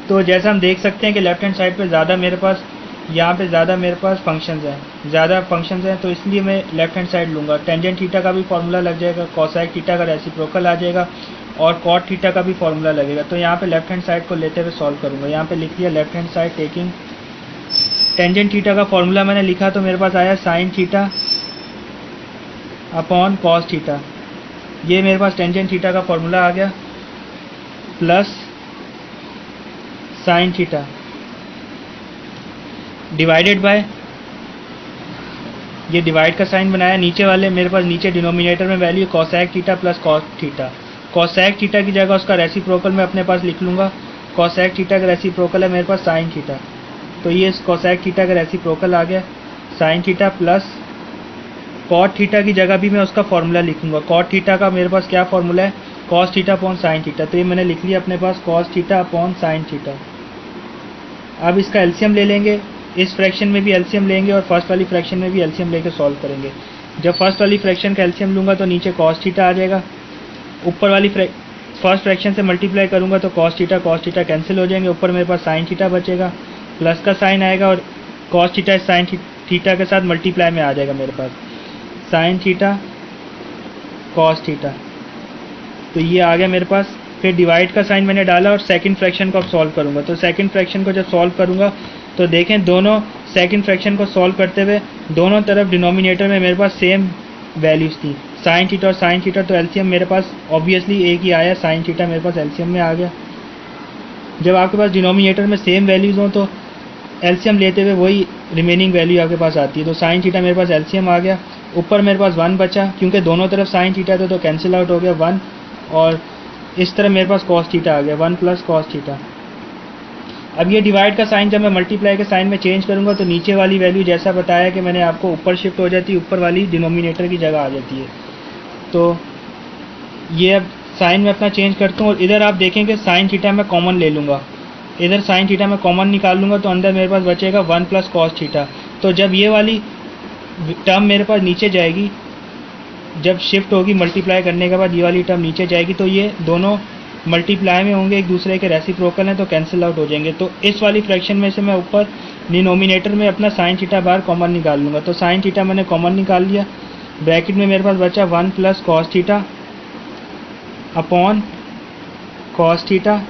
S1: तो जैसा हम देख सकते हैं कि लेफ्ट हैंड साइड पे ज़्यादा मेरे पास, यहाँ पे ज़्यादा मेरे पास फंक्शंस हैं, ज़्यादा फंक्शंस हैं, तो इसलिए मैं लेफ्ट हैंड साइड लूँगा। टेंजेंट थीटा का भी फॉर्मूला लग जाएगा, कोसेक थीटा का रेसिप्रोकल आ जाएगा, और कॉट थीटा का भी फॉर्मूला लगेगा। तो यहाँ पे लेफ्ट हैंड साइड को लेते हुए सॉल्व करूँगा। यहाँ पे लिख लिया left hand side taking tangent theta का फॉर्मूला मैंने लिखा, तो मेरे पास आया sign theta upon cos theta. ये मेरे पास टेंजेंट थीटा का फॉर्मूला आ गया, plus sine theta divided bye, ये डिवाइड का साइन बनाया, नीचे वाले मेरे पास नीचे डिनोमिनेटर में value cosec theta plus cos theta. Cosec theta की जगह उसका रेसिप्रोकल मैं अपने पास लिख लूँगा। कोसेक थीटा का रेसिप्रोकल है मेरे पास साइन थीटा, तो ये कोसेक थीटा का रेसिप्रोकल आ गया sine theta plus cot theta की जगह भी मैं उसका फॉर्मूला लिखूंगा। कॉट थीटा का मेरे पास क्या फॉर्मूला है, cos theta upon sine theta. तो ये मैंने लिख लिया अपने पास cos theta upon sine theta. अब इसका एलसीएम ले लेंगे, इस फ्रैक्शन में भी एलसीएम लेंगे और फर्स्ट वाली फ्रैक्शन में भी एलसीएम लेके सॉल्व करेंगे। जब फर्स्ट वाली फ्रैक्शन का एलसीएम लूँगा तो नीचे कॉस थीटा आ जाएगा, ऊपर वाली फर्स्ट फ्रैक्शन से मल्टीप्लाई करूँगा तो कॉस थीटा कैंसिल हो जाएंगे, ऊपर मेरे पास साइन थीटा बचेगा, प्लस का साइन आएगा और कॉस थीटा साइन थीटा के साथ मल्टीप्लाई में आ जाएगा मेरे पास साइन थीटा कॉस थीटा। तो ये आ गया मेरे पास। फिर डिवाइड का साइन मैंने डाला और सेकंड फ्रैक्शन को अब सॉल्व करूँगा। तो सेकंड फ्रैक्शन को जब सॉल्व करूँगा तो देखें दोनों सेकंड फ्रैक्शन को सॉल्व करते हुए दोनों तरफ डिनोमिनेटर में मेरे पास सेम वैल्यूज़ थी, साइन थीटा और साइन थीटा। तो एलसीएम मेरे पास ऑब्वियसली एक ही आया, साइन थीटा मेरे पास एलसीएम में आ गया। जब आपके पास डिनोमिनेटर में सेम वैल्यूज़ हों तो एलसीएम लेते हुए वही रिमेनिंग वैल्यू आपके पास आती है। तो साइन थीटा मेरे पास एलसीएम आ गया, ऊपर मेरे पास 1 बचा क्योंकि दोनों तरफ साइन थीटा था तो कैंसिल आउट हो गया 1, और इस तरह मेरे पास कॉस थीटा आ गया 1 प्लस कॉस थीटा। अब ये डिवाइड का साइन जब मैं मल्टीप्लाई के साइन में चेंज करूँगा तो नीचे वाली वैल्यू जैसा बताया कि मैंने आपको ऊपर शिफ्ट हो जाती है, ऊपर वाली डिनोमिनेटर की जगह आ जाती है। तो ये अब साइन में अपना चेंज करता हूँ और इधर आप देखेंगे साइन थीटा मैं कॉमन ले लूँगा, इधर साइन थीटा मैं कॉमन निकाल लूँगा तो अंदर मेरे पास बचेगा 1 प्लस कॉस थीटा। तो जब ये वाली टर्म मेरे पास नीचे जाएगी, जब शिफ्ट होगी मल्टीप्लाई करने के बाद ये वाली टर्म नीचे जाएगी तो ये दोनों मल्टीप्लाई में होंगे, एक दूसरे के रेसिप्रोकल हैं तो कैंसिल आउट हो जाएंगे। तो इस वाली फ्रैक्शन में से मैं ऊपर डिनोमिनेटर में अपना साइन थीटा बाहर कॉमन निकाल लूँगा। तो साइन थीटा मैंने कॉमन निकाल लिया, ब्रैकेट में मेरे पास बचा 1 plus cos theta upon cos theta.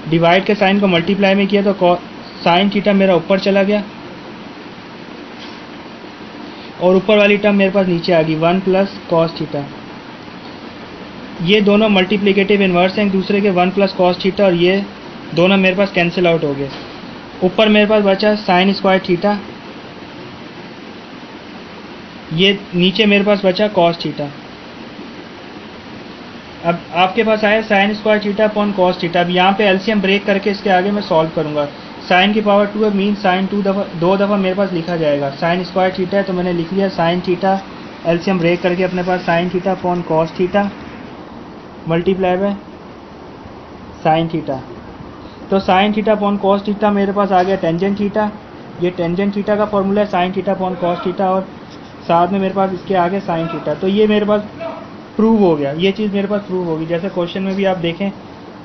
S1: Divide के साइन को मल्टीप्लाई में किया तो साइन थीटा मेरा ऊपर चला गया और ऊपर वाली टर्म मेरे पास नीचे आ गई 1 प्लस कॉस थीटा। ये दोनों मल्टीप्लिकेटिव इन्वर्स हैं एक दूसरे के, 1 प्लस कॉस थीटा, और ये दोनों मेरे पास कैंसिल आउट हो गए। ऊपर मेरे पास बचा साइन स्क्वायर थीटा, ये नीचे मेरे पास बचा कॉस थीटा। अब आपके पास आया sign square theta upon cos theta. अब यहाँ पे एलसीएम ब्रेक करके इसके आगे मैं सॉल्व करूँगा। साइन की पावर 2 है, मीन साइन 2 दफ़ा मेरे पास लिखा जाएगा। साइन स्क्वायर थीटा है तो मैंने लिख लिया साइन थीटा, एलसीएम ब्रेक करके अपने पास sine theta upon cos theta multiply by sine theta. तो sine theta upon cos theta मेरे पास आ गया टेंजेंट थीटा, ये टेंजेंट थीटा का फॉर्मूला है sine theta upon cos theta, और साथ में मेरे पास इसके आगे साइन थीटा। तो ये मेरे पास प्रूव हो गया, ये चीज़ मेरे पास प्रूव होगी। जैसे क्वेश्चन में भी आप देखें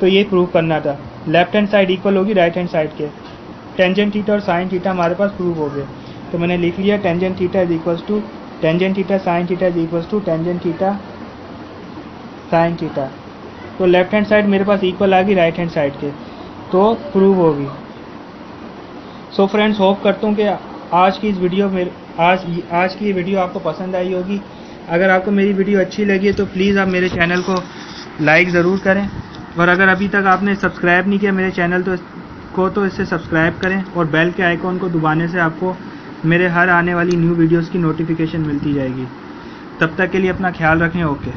S1: तो ये प्रूव करना था, लेफ्ट हैंड साइड इक्वल होगी राइट हैंड साइड के। टेंजेंट थीटा और साइन थीटा हमारे पास प्रूव हो गए। तो मैंने लिख लिया tangent theta is equals to tangent theta sine theta is equals to tangent theta sine theta. तो लेफ्ट हैंड साइड मेरे पास इक्वल आ गई राइट हैंड साइड के, तो प्रूव होगी। सो फ्रेंड्स, होप करता हूँ कि आज की इस वीडियो में आज की ये वीडियो आपको पसंद आई होगी। अगर आपको मेरी वीडियो अच्छी लगी है तो प्लीज़ आप मेरे चैनल को लाइक ज़रूर करें, और अगर अभी तक आपने सब्सक्राइब नहीं किया मेरे चैनल तो इसे सब्सक्राइब करें और बेल के आइकॉन को दबाने से आपको मेरे हर आने वाली न्यू वीडियोस की नोटिफिकेशन मिलती जाएगी। तब तक के लिए अपना ख्याल रखें। ओके।